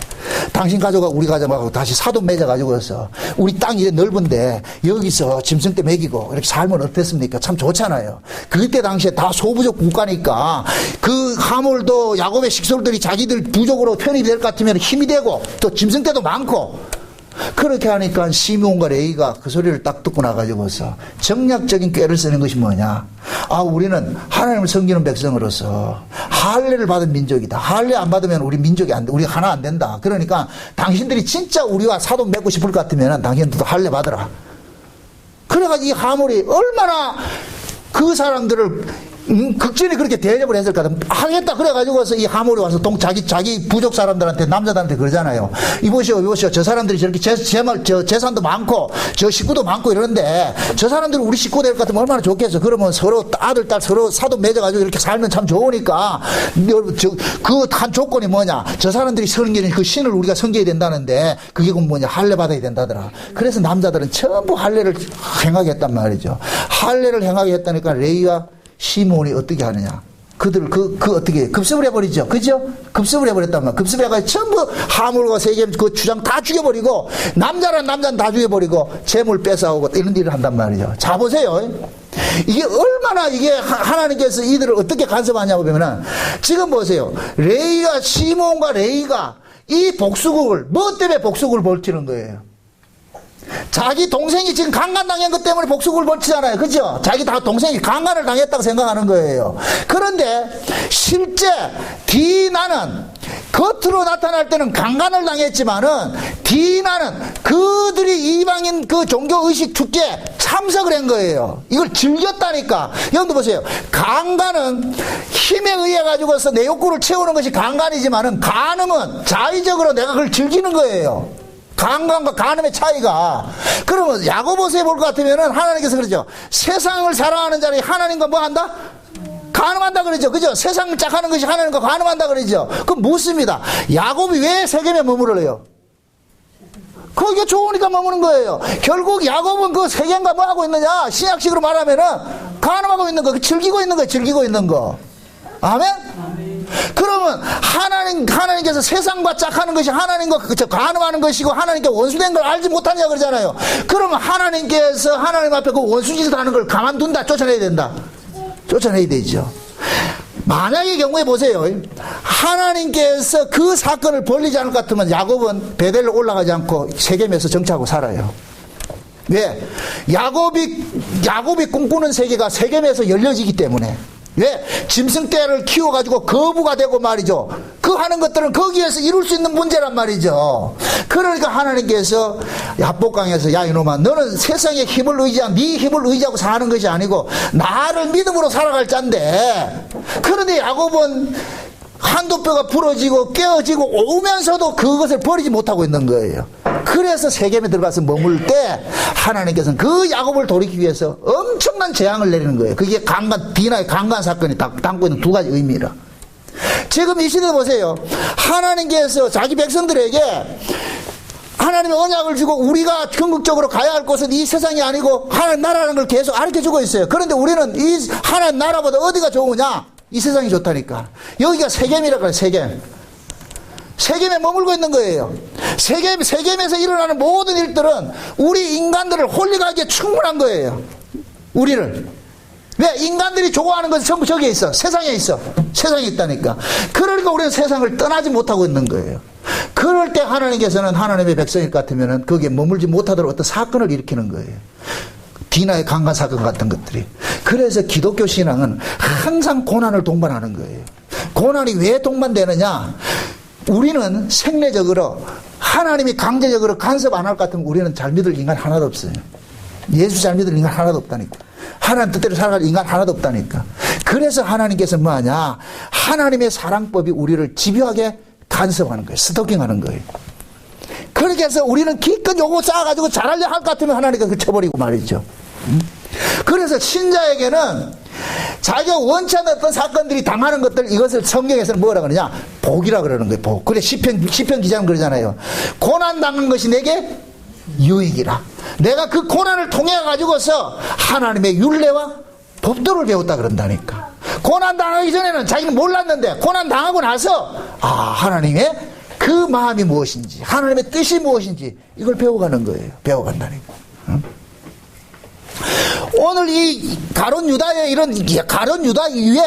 당신 가족하고 우리 가족하고 다시 사돈 맺어가지고서 우리 땅이 넓은데 여기서 짐승 때 먹이고 이렇게 살면 어땠습니까? 참 좋잖아요. 그때 당시에 다 소부족 국가니까 그 하몰도 야곱의 식솔들이 자기들 부족으로 편입이 될 것 같으면 힘이 되고 또 짐승 때도 많고 그렇게 하니까 시므온과 레위가 그 소리를 딱 듣고 나가지고서 정략적인 꾀를 쓰는 것이 뭐냐. 아, 우리는 하나님을 섬기는 백성으로서 할례를 받은 민족이다. 할례 안 받으면 우리 민족이 안 돼. 우리 하나 안 된다. 그러니까 당신들이 진짜 우리와 사돈 맺고 싶을 것 같으면 당신들도 할례 받으라. 그래가지고 이 하몰이 얼마나 그 사람들을 극진히 그렇게 대접을 했을까. 하겠다 그래가지고서 이 하몰이 와서 자기 부족 사람들한테, 남자들한테 그러잖아요. 이보시오. 저 사람들이 저렇게 재산도 많고 저 식구도 많고 이러는데 저 사람들이 우리 식구 될 것 같으면 얼마나 좋겠어. 그러면 서로 아들 딸 서로 사돈 맺어가지고 이렇게 살면 참 좋으니까 그 한 조건이 뭐냐. 저 사람들이 섬기는 그 신을 우리가 섬겨야 된다는데 그게 뭐냐. 할례 받아야 된다더라. 그래서 남자들은 전부 할례를 행하게 했단 말이죠. 할례를 행하게 했다니까 레위와 시므온이 어떻게 하느냐. 그들을 어떻게 급습을 해버리죠. 그죠? 급습을 해버렸단 말이야. 급습해가지고 전부 하물과 세겜 그 주장 다 죽여버리고 남자는 다 죽여버리고 재물 뺏어오고 이런 일을 한단 말이죠. 자, 보세요. 이게 얼마나 이게 하나님께서 이들을 어떻게 간섭하냐고 보면은 지금 보세요. 레위와 시므온과 레위가 이 복수국을 뭐 때문에 복수국을 벌치는 거예요. 자기 동생이 지금 강간당한 것 때문에 복수국을 벌치잖아요. 그죠? 자기 동생이 강간을 당했다고 생각하는 거예요. 그런데 실제 디나는 겉으로 나타날 때는 강간을 당했지만은 디나는 그들이 이방인 그 종교의식 축제에 참석을 한 거예요. 이걸 즐겼다니까. 여러분들 보세요. 강간은 힘에 의해 가지고서 내 욕구를 채우는 것이 강간이지만은 간음은 자의적으로 내가 그걸 즐기는 거예요. 강간과 간음의 차이가. 그러면 야고보서에 볼 것 같으면은 하나님께서 그러죠. 세상을 사랑하는 자리 하나님과 뭐 한다? 간음한다 그러죠. 그죠? 세상을 짝하는 것이 하나님과 간음한다 그러죠. 그건 묻습니다. 야곱이 왜 세겜에 머무르래요? 거기가 좋으니까 머무는 거예요. 결국 야곱은 그 세겜과 뭐 하고 있느냐? 신약식으로 말하면은 간음하고 있는 거, 즐기고 있는 거, 즐기고 있는 거. 아멘? 그러면 하나님께서 세상과 짝하는 것이 하나님과 간음하는 것이고 하나님께 원수된 걸 알지 못하냐 그러잖아요. 그러면 하나님께서 하나님 앞에 그 원수짓을 하는 걸 가만둔다, 쫓아내야 된다. 쫓아내야 되죠. 만약의 경우에 보세요. 하나님께서 그 사건을 벌리지 않을 것 같으면 야곱은 베델로 올라가지 않고 세겜에서 정착하고 살아요. 왜? 야곱이 꿈꾸는 세계가 세겜에서 열려지기 때문에. 왜? 짐승떼를 키워가지고 거부가 되고 말이죠. 그 하는 것들은 거기에서 이룰 수 있는 문제란 말이죠. 그러니까 하나님께서 야복강에서 야 이놈아 너는 세상의 힘을 의지하고 네 힘을 의지하고 사는 것이 아니고 나를 믿음으로 살아갈 짠데, 그런데 야곱은 한두 뼈가 부러지고 깨어지고 오면서도 그것을 버리지 못하고 있는 거예요. 그래서 세겜에 들어가서 머물 때 하나님께서는 그 야곱을 돌이키기 위해서 엄청난 재앙을 내리는 거예요. 그게 디나의 강간 사건이 담고 있는 두 가지 의미라. 지금 이 시대 보세요. 하나님께서 자기 백성들에게 하나님의 언약을 주고 우리가 궁극적으로 가야 할 곳은 이 세상이 아니고 하나님 나라라는 걸 계속 가르쳐주고 있어요. 그런데 우리는 이 하나님 나라보다 어디가 좋으냐? 이 세상이 좋다니까. 여기가 세겜이라 그래. 세겜에 머물고 있는 거예요. 세겜에서 일어나는 모든 일들은 우리 인간들을 홀리가기에 충분한 거예요. 우리를. 왜? 인간들이 좋아하는 것은 전부 저기에 있어. 세상에 있어. 세상에 있다니까. 그러니까 우리는 세상을 떠나지 못하고 있는 거예요. 그럴 때 하나님께서는 하나님의 백성일 것 같으면 거기에 머물지 못하도록 어떤 사건을 일으키는 거예요. 디나의 강간 사건 같은 것들이. 그래서 기독교 신앙은 항상 고난을 동반하는 거예요. 고난이 왜 동반되느냐? 우리는 생리적으로 하나님이 강제적으로 간섭 안 할 것 같으면 우리는 잘 믿을 인간 하나도 없어요. 예수 잘 믿을 인간 하나도 없다니까. 하나님 뜻대로 살아갈 인간 하나도 없다니까. 그래서 하나님께서 뭐하냐? 하나님의 사랑법이 우리를 집요하게 간섭하는 거예요. 스토킹하는 거예요. 그렇게 해서 우리는 기껏 요거 쌓아가지고 잘하려 할 것 같으면 하나님께서 그걸 쳐버리고 말이죠. 그래서 신자에게는 자기가 원치 않는 어떤 사건들이 당하는 것들, 이것을 성경에서는 뭐라 그러냐? 복이라 그러는 거예요. 복. 그래 시편 기자는 그러잖아요. 고난 당한 것이 내게 유익이라. 내가 그 고난을 통해 가지고서 하나님의 율례와 법도를 배웠다 그런다니까. 고난 당하기 전에는 자기는 몰랐는데 고난 당하고 나서 하나님의 그 마음이 무엇인지, 하나님의 뜻이 무엇인지 이걸 배워가는 거예요. 배워간다니까. 응? 오늘 이 가룟 유다의 이런 가룟 유다 이후에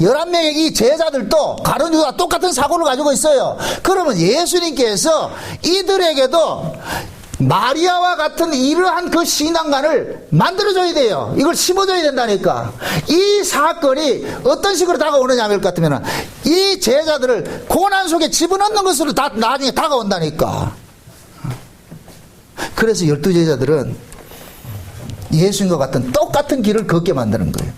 11명의 이 제자들도 가룟 유다 똑같은 사고를 가지고 있어요. 그러면 예수님께서 이들에게도 마리아와 같은 이러한 그 신앙관을 만들어줘야 돼요. 이걸 심어줘야 된다니까. 이 사건이 어떤 식으로 다가오느냐 할 것 같으면 이 제자들을 고난 속에 집어넣는 것으로 나중에 다가온다니까. 그래서 12제자들은 예수님과 같은 똑같은 길을 걷게 만드는 거예요.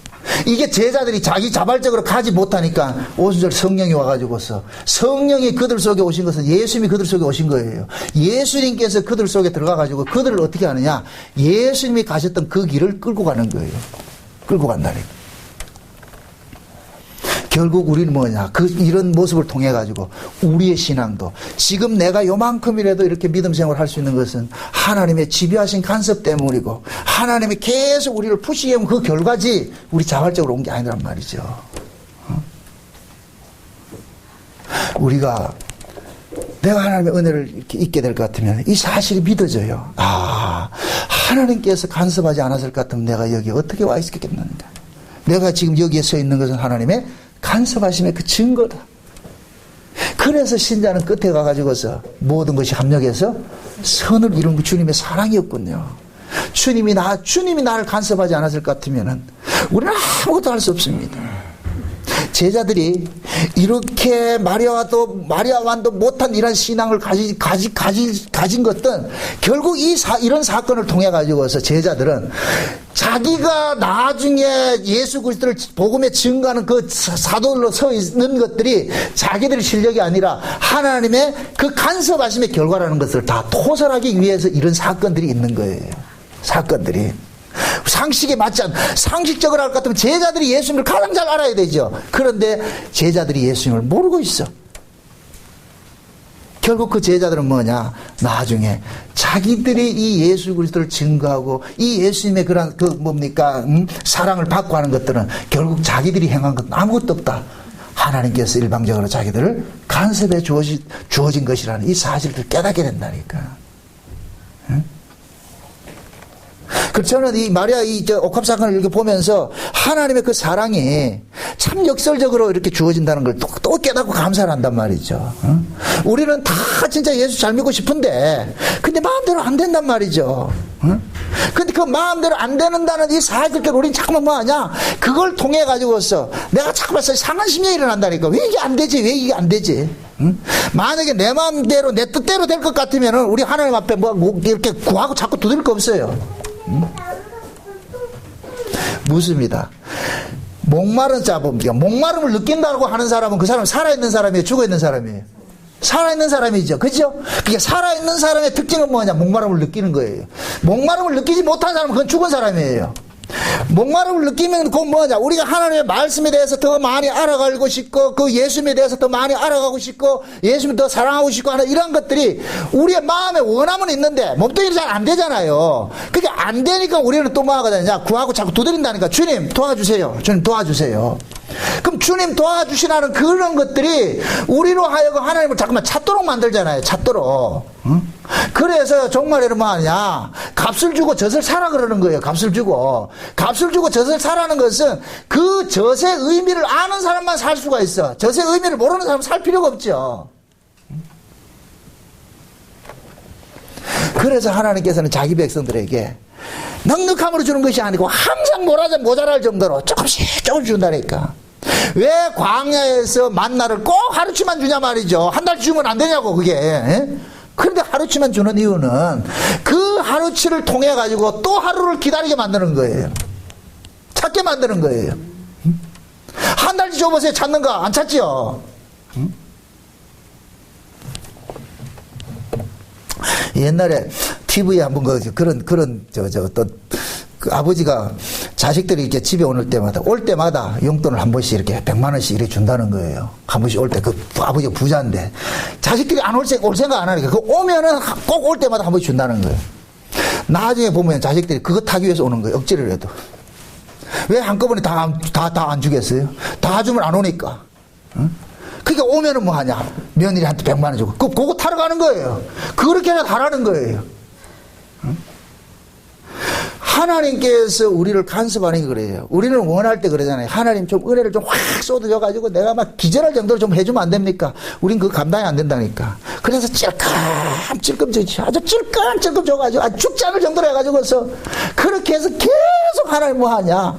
이게 제자들이 자기 자발적으로 가지 못하니까 5절 성령이 와가지고서 성령이 그들 속에 오신 것은 예수님이 그들 속에 오신 거예요. 예수님께서 그들 속에 들어가가지고 그들을 어떻게 하느냐, 예수님이 가셨던 그 길을 끌고 가는 거예요. 끌고 간다니까. 결국 우리는 뭐냐, 이런 모습을 통해 가지고 우리의 신앙도 지금 내가 요만큼이라도 이렇게 믿음 생활을 할 수 있는 것은 하나님의 지배하신 간섭 때문이고 하나님이 계속 우리를 푸시게 하면 그 결과지 우리 자발적으로 온 게 아니란 말이죠. 우리가 내가 하나님의 은혜를 이렇게 잊게 될 것 같으면 이 사실이 믿어져요. 하나님께서 간섭하지 않았을 것 같으면 내가 여기 어떻게 와 있겠는가. 내가 지금 여기에 서 있는 것은 하나님의 간섭하심의 그 증거다. 그래서 신자는 끝에 가가지고서 모든 것이 합력해서 선을 이룬 그 주님의 사랑이었군요. 주님이 나를 간섭하지 않았을 것 같으면은 우리는 아무것도 할 수 없습니다. 제자들이 이렇게 마리아와도 못한 이런 신앙을 가진 것은 결국 이런 사건을 통해 가지고서 제자들은 자기가 나중에 예수 그리스도를 복음에 증거하는 그 사도로 서 있는 것들이 자기들의 실력이 아니라 하나님의 그 간섭하심의 결과라는 것을 다 토설하기 위해서 이런 사건들이 있는 거예요. 사건들이. 상식에 맞지 상식적으로 할 것 같으면 제자들이 예수님을 가장 잘 알아야 되죠. 그런데 제자들이 예수님을 모르고 있어. 결국 그 제자들은 뭐냐, 나중에 자기들이 이 예수 그리스도를 증거하고 이 예수님의 그런 사랑을 받고 하는 것들은 결국 자기들이 행한 건 아무것도 없다. 하나님께서 일방적으로 자기들을 간섭해 주어진 것이라는 이 사실을 깨닫게 된다니까. 응? 저는 이 마리아 옥합 사건을 이렇게 보면서 하나님의 그 사랑이 참 역설적으로 이렇게 주어진다는 걸 또 깨닫고 감사를 한단 말이죠. 응? 우리는 다 진짜 예수 잘 믿고 싶은데 근데 마음대로 안 된단 말이죠. 응? 근데 그 마음대로 안 되는다는 이 사실들 우리는 자꾸만 뭐하냐, 그걸 통해 가지고서 내가 자꾸만 상한 심령이 일어난다니까. 왜 이게 안 되지, 왜 이게 안 되지. 응? 만약에 내 마음대로 내 뜻대로 될 것 같으면 우리 하나님 앞에 뭐 이렇게 구하고 자꾸 두드릴 거 없어요. 묻습니다. 목마름을 느낀다고 하는 사람은 그 사람은 살아있는 사람이에요, 죽어있는 사람이에요? 살아있는 사람이죠. 그죠? 그게 살아있는 사람의 특징은 뭐냐? 목마름을 느끼는 거예요. 목마름을 느끼지 못한 사람은 그건 죽은 사람이에요. 목마름을 느끼면 그건 뭐냐? 우리가 하나님의 말씀에 대해서 더 많이 알아가고 싶고 그 예수님에 대해서 더 많이 알아가고 싶고 예수님을 더 사랑하고 싶고 하는 이런 것들이 우리의 마음에 원함은 있는데 몸뚱이로 잘 안 되잖아요. 그게 안 되니까 우리는 또 뭐 하거든요? 구하고 자꾸 두드린다니까. 주님 도와주세요. 주님 도와주세요. 그럼 주님 도와주시라는 그런 것들이 우리로 하여금 하나님을 자꾸만 찾도록 만들잖아요. 찾도록. 응? 그래서 종말에는 뭐 하냐, 값을 주고 젖을 사라 그러는 거예요. 값을 주고 젖을 사라는 것은 그 젖의 의미를 아는 사람만 살 수가 있어. 젖의 의미를 모르는 사람은 살 필요가 없죠. 그래서 하나님께서는 자기 백성들에게 넉넉함으로 주는 것이 아니고 항상 모자랄 정도로 조금씩 준다니까. 왜 광야에서 만나를 꼭 하루치만 주냐 말이죠. 한 달 주면 안 되냐고 그게. 그런데 하루치만 주는 이유는 그 하루치를 통해 가지고 또 하루를 기다리게 만드는 거예요. 찾게 만드는 거예요. 한 달치 줘보세요. 찾는가? 안 찾지요. 옛날에 TV에 한번 그런 어떤 그 아버지가 자식들이 이렇게 집에 올 때마다 용돈을 한 번씩 이렇게 100만 원씩 이렇게 준다는 거예요. 한 번씩 올 때 그 아버지가 부자인데 자식들이 올 생각 안 하니까 그 오면은 꼭 올 때마다 한 번씩 준다는 거예요. 나중에 보면 자식들이 그거 타기 위해서 오는 거예요. 억지를 해도. 왜 한꺼번에 다 안 주겠어요? 다 주면 안 오니까. 응? 그러니까 오면은 뭐 하냐? 며느리한테 100만 원 주고 그거 타러 가는 거예요. 그렇게나 하라는 거예요. 응? 하나님께서 우리를 간섭하는 게 그래요. 우리는 원할 때 그러잖아요. 하나님 좀 은혜를 좀 확 쏟아져가지고 내가 막 기절할 정도로 좀 해주면 안 됩니까? 우린 그거 감당이 안 된다니까. 그래서 찔끔 아주 찔끔 줘가지고 아주 죽지 않을 정도로 해가지고서 그렇게 해서 계속 하나님 뭐 하냐?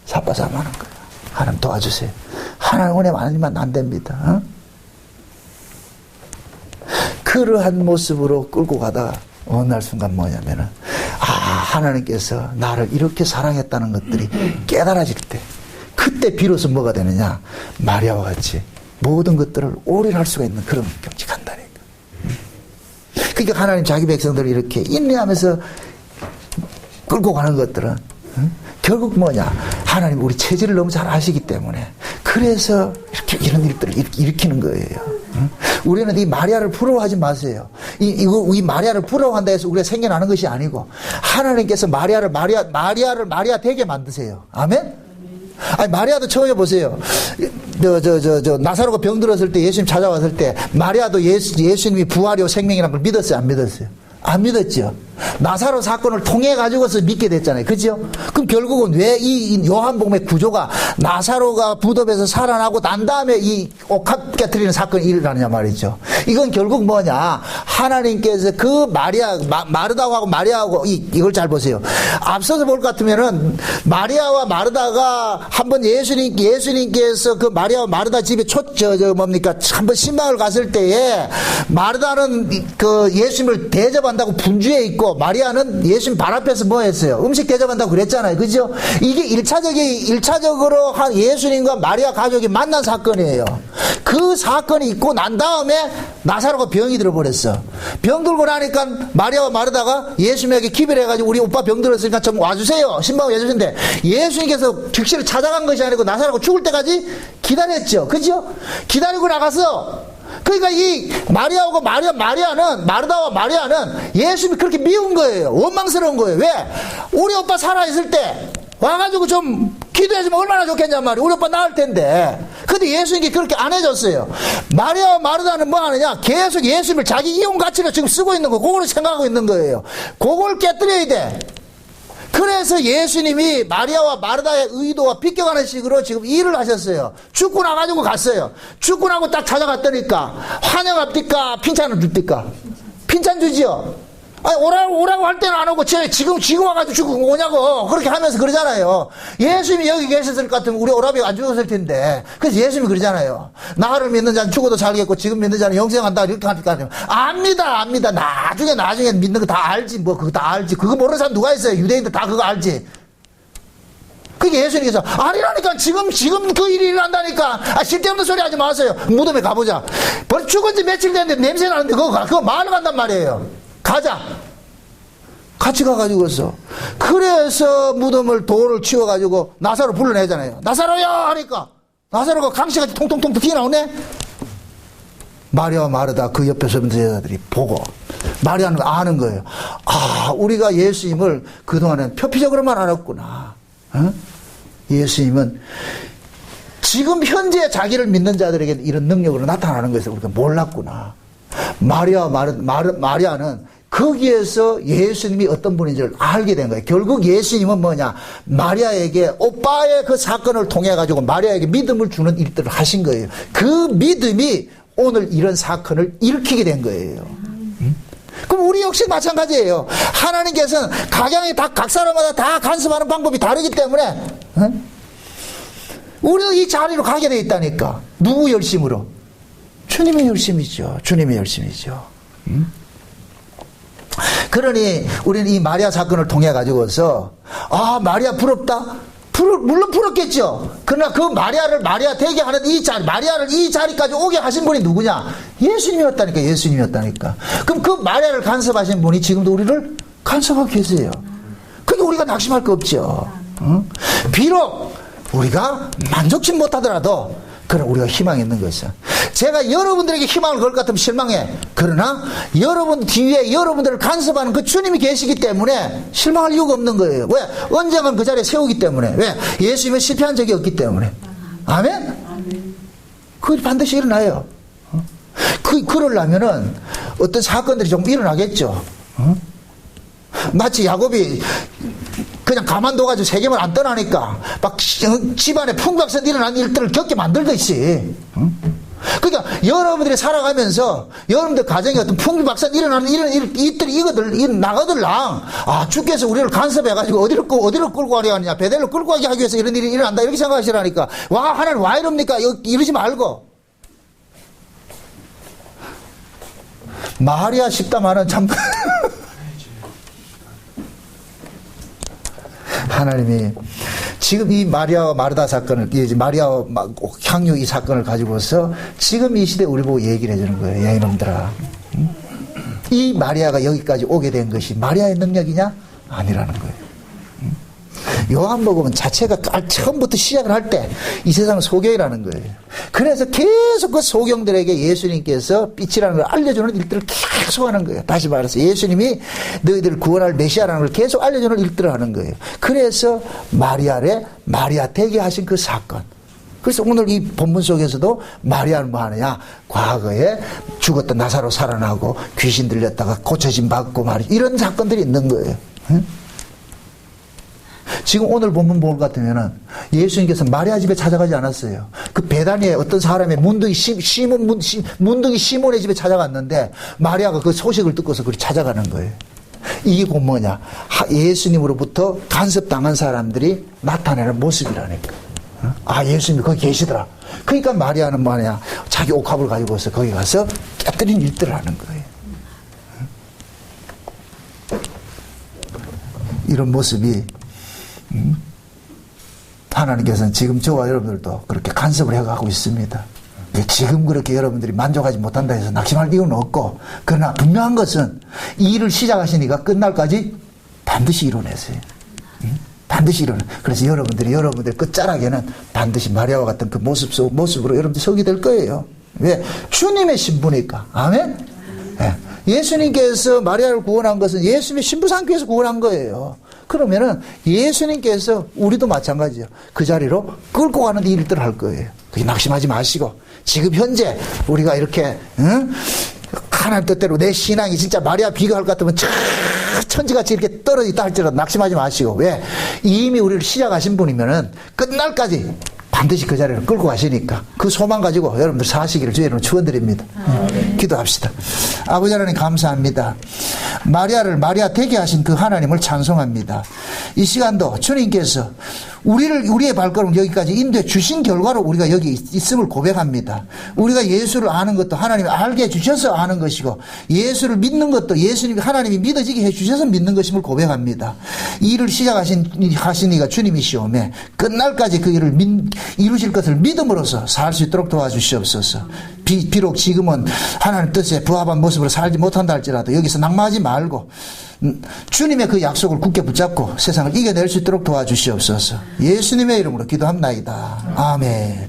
사빠삼 하는 거예요. 하나님 도와주세요. 하나님 은혜 많으면 안 됩니다. 어? 그러한 모습으로 끌고 가다가 어느 날 순간 뭐냐면은 하나님께서 나를 이렇게 사랑했다는 것들이 깨달아질 때 그때 비로소 뭐가 되느냐 마리아와 같이 모든 것들을 올인할 수가 있는 그런 경치 간다니까. 그러니까 하나님 자기 백성들을 이렇게 인내하면서 끌고 가는 것들은 결국 뭐냐 하나님 우리 체질을 너무 잘 아시기 때문에 그래서 이렇게 이런 일들을 일으키는 거예요. 우리는 이 마리아를 부러워하지 마세요. 이 마리아를 부러워한다 해서 우리가 생겨나는 것이 아니고 하나님께서 마리아 되게 만드세요. 아멘? 아니 마리아도 처음에 보세요. 나사로가 병들었을 때 예수님 찾아왔을 때 마리아도 예수님이 부활이요 생명이라는 걸 믿었어요? 안 믿었어요? 안 믿었죠. 나사로 사건을 통해 가지고서 믿게 됐잖아요. 그죠? 그럼 결국은 왜 이 요한복음의 구조가 나사로가 부덤에서 살아나고 난 다음에 이 옥합 깨트리는 사건이 일어나느냐 말이죠. 이건 결국 뭐냐? 하나님께서 그 마르다하고 마리아하고 이걸 잘 보세요. 앞서서 볼 것 같으면은 마리아와 마르다가 한번 예수님께서 그 마리아와 마르다 집에 한번 신방을 갔을 때에 마르다는 그 예수님을 대접한다고 분주해 있고 마리아는 예수님 발 앞에서 뭐 했어요? 음식 대접한다고 그랬잖아요. 그죠? 이게 1차적으로 한 예수님과 마리아 가족이 만난 사건이에요. 그 사건이 있고 난 다음에 나사로가 병이 들어버렸어. 병 들고 나니까 마리아와 마르다가 예수님에게 기별을 해가지고 우리 오빠 병 들었으니까 좀 와주세요. 신방을 해주신데 예수님께서 즉시를 찾아간 것이 아니고 나사로가 죽을 때까지 기다렸죠. 그죠? 기다리고 나가서 그러니까 이 마리아하고 마르다와 마리아는 예수님이 그렇게 미운 거예요. 원망스러운 거예요. 왜? 우리 오빠 살아있을 때 와가지고 좀 기도해주면 얼마나 좋겠냔 말이에요. 우리 오빠 나을 텐데. 근데 예수님이 그렇게 안 해줬어요. 마리아와 마르다는 뭐 하느냐? 계속 예수님을 자기 이용 가치로 지금 쓰고 있는 거, 그걸 생각하고 있는 거예요. 그걸 깨뜨려야 돼. 그래서 예수님이 마리아와 마르다의 의도와 비껴가는 식으로 지금 일을 하셨어요. 죽고 나가지고 갔어요. 죽고 나고 딱 찾아갔더니까 환영합니까? 핀찬을 줍니까? 핀찬 주지요. 아니 오라고 할 때는 안 오고 지금 와가지고 죽고 오냐고 그렇게 하면서 그러잖아요. 예수님이 여기 계셨을 것 같으면 우리 오라비가 안 죽었을 텐데. 그래서 예수님이 그러잖아요. 나를 믿는 자는 죽어도 살겠고 지금 믿는 자는 영생한다 이렇게 하니까 압니다. 나중에 믿는 거 다 알지. 뭐 그거 다 알지. 그거 모르는 사람 누가 있어요? 유대인들 다 그거 알지. 그게 예수님께서 아니라니까 지금 그 일이 일어난다니까. 쓸데없는 소리 하지 마세요. 무덤에 가보자. 벌써 죽은 지 며칠 됐는데 냄새 나는데 그거 마을 간단 말이에요. 가자. 같이 가가지고서. 그래서 무덤을 돌을 치워가지고 나사로 불러내잖아요. 나사로야! 하니까 나사로가 강씨같이 통통통 튀어나오네? 마리아와 마르다 그 옆에 서 있는 여자들이 보고 마리아는 아는 거예요. 우리가 예수님을 그동안은 표피적으로만 알았구나. 어? 예수님은 지금 현재 자기를 믿는 자들에게 이런 능력으로 나타나는 것을 우리가 몰랐구나. 마리아는 거기에서 예수님이 어떤 분인지를 알게 된 거예요. 결국 예수님은 뭐냐? 마리아에게 오빠의 그 사건을 통해 가지고 마리아에게 믿음을 주는 일들을 하신 거예요. 그 믿음이 오늘 이런 사건을 일으키게 된 거예요. 그럼 우리 역시 마찬가지예요. 하나님께서는 각 사람마다 다 간섭하는 방법이 다르기 때문에 우리도 이 자리로 가게 돼 있다니까. 누구 열심으로? 주님의 열심이죠. 그러니 우리는 이 마리아 사건을 통해 가지고서 마리아 부럽다? 물론 부럽겠죠. 그러나 그 마리아 되게 하는 마리아를 이 자리까지 오게 하신 분이 누구냐? 예수님이었다니까. 그럼 그 마리아를 간섭하신 분이 지금도 우리를 간섭하고 계세요. 그러니까 우리가 그러니까 낙심할 거 없죠. 비록 우리가 만족치 못하더라도 그럼 우리가 희망이 있는 것이죠. 제가 여러분들에게 희망을 걸 것 같으면 실망해. 그러나 여러분 뒤에 여러분들을 간섭하는 그 주님이 계시기 때문에 실망할 이유가 없는 거예요. 왜? 언젠간 그 자리에 세우기 때문에. 왜? 예수님은 실패한 적이 없기 때문에. 아멘? 그게 반드시 일어나요. 그러려면은 어떤 사건들이 좀 일어나겠죠. 마치 야곱이 그냥 가만둬가지고 세겜을 안 떠나니까 막 집안에 풍박선 일어난 일들을 겪게 만들듯이. 그러니까 여러분들이 살아가면서 여러분들 가정에 어떤 풍비박산 일어나는 이런 이들이 이거들 나가들랑 주께서 우리를 간섭해가지고 어디로 끌고 가려 하느냐, 베델로 끌고 가게 하기 위해서 이런 일이 일어난다 이렇게 생각하시라니까. 하나님 와 이럽니까? 이러지 말고. 마리아 십다만은 참 하나님이 지금 이 마리아와 마르다 사건을, 마리아와 향유 이 사건을 가지고서 지금 이 시대에 우리 보고 얘기를 해주는 거예요. 야 이놈들아, 이 마리아가 여기까지 오게 된 것이 마리아의 능력이냐? 아니라는 거예요. 요한복음은 자체가 처음부터 시작을 할 때 이 세상은 소경이라는 거예요. 그래서 계속 그 소경들에게 예수님께서 빛이라는 걸 알려주는 일들을 계속 하는 거예요. 다시 말해서 예수님이 너희들을 구원할 메시아라는 걸 계속 알려주는 일들을 하는 거예요. 그래서 마리아 되게 하신 그 사건. 그래서 오늘 이 본문 속에서도 마리아는 뭐 하느냐? 과거에 죽었던 나사로 살아나고 귀신 들렸다가 고쳐짐 받고 이런 사건들이 있는 거예요. 응? 지금 오늘 본문 볼 것 같으면은 예수님께서 마리아 집에 찾아가지 않았어요. 그 베다니에 어떤 사람의 문둥이 시몬의 집에 찾아갔는데 마리아가 그 소식을 듣고서 그리 찾아가는 거예요. 이게 곧 뭐냐? 예수님으로부터 간섭당한 사람들이 나타내는 모습이라니까. 예수님이 거기 계시더라. 그러니까 마리아는 뭐냐? 자기 옥합을 가지고서 거기 가서 깨뜨린 일들을 하는 거예요. 이런 모습이 하나님께서는 지금 저와 여러분들도 그렇게 간섭을 해가고 있습니다. 지금 그렇게 여러분들이 만족하지 못한다 해서 낙심할 이유는 없고, 그러나 분명한 것은 이 일을 시작하시니까 끝날까지 반드시 이뤄내세요. 반드시 이뤄내. 그래서 여러분들 끝자락에는 반드시 마리아와 같은 그 모습으로 여러분들 서게 될 거예요. 왜? 주님의 신부니까. 아멘? 네. 예수님께서 마리아를 구원한 것은 예수님의 신부 삼기 위해서 구원한 거예요. 그러면은 예수님께서 우리도 마찬가지죠. 그 자리로 끌고 가는 일들을 할 거예요. 그게 낙심하지 마시고, 지금 현재 우리가 이렇게 하나님 뜻대로 내 신앙이 진짜 마리아 비교할 것 같으면 천지같이 이렇게 떨어지다 할지라도 낙심하지 마시고. 왜? 이미 우리를 시작하신 분이면은 끝날까지 반드시 그 자리를 끌고 가시니까 그 소망 가지고 여러분들 사시기를 주의 이름으로 축원드립니다. 기도합시다. 아버지 하나님 감사합니다. 마리아 되게 하신 그 하나님을 찬송합니다. 이 시간도 주님께서 우리의 발걸음을 여기까지 인도해 주신 결과로 우리가 여기 있음을 고백합니다. 우리가 예수를 아는 것도 하나님이 알게 해주셔서 아는 것이고, 예수를 믿는 것도 예수님이 하나님이 믿어지게 해주셔서 믿는 것임을 고백합니다. 이 일을 시작하시니가 주님이시오매 끝날까지 그 일을 이루실 것을 믿음으로써 살 수 있도록 도와주시옵소서. 비록 지금은 하나님 뜻에 부합한 모습으로 살지 못한다 할지라도 여기서 낙마하지 말고 주님의 그 약속을 굳게 붙잡고 세상을 이겨낼 수 있도록 도와주시옵소서. 예수님의 이름으로 기도합나이다. 아멘.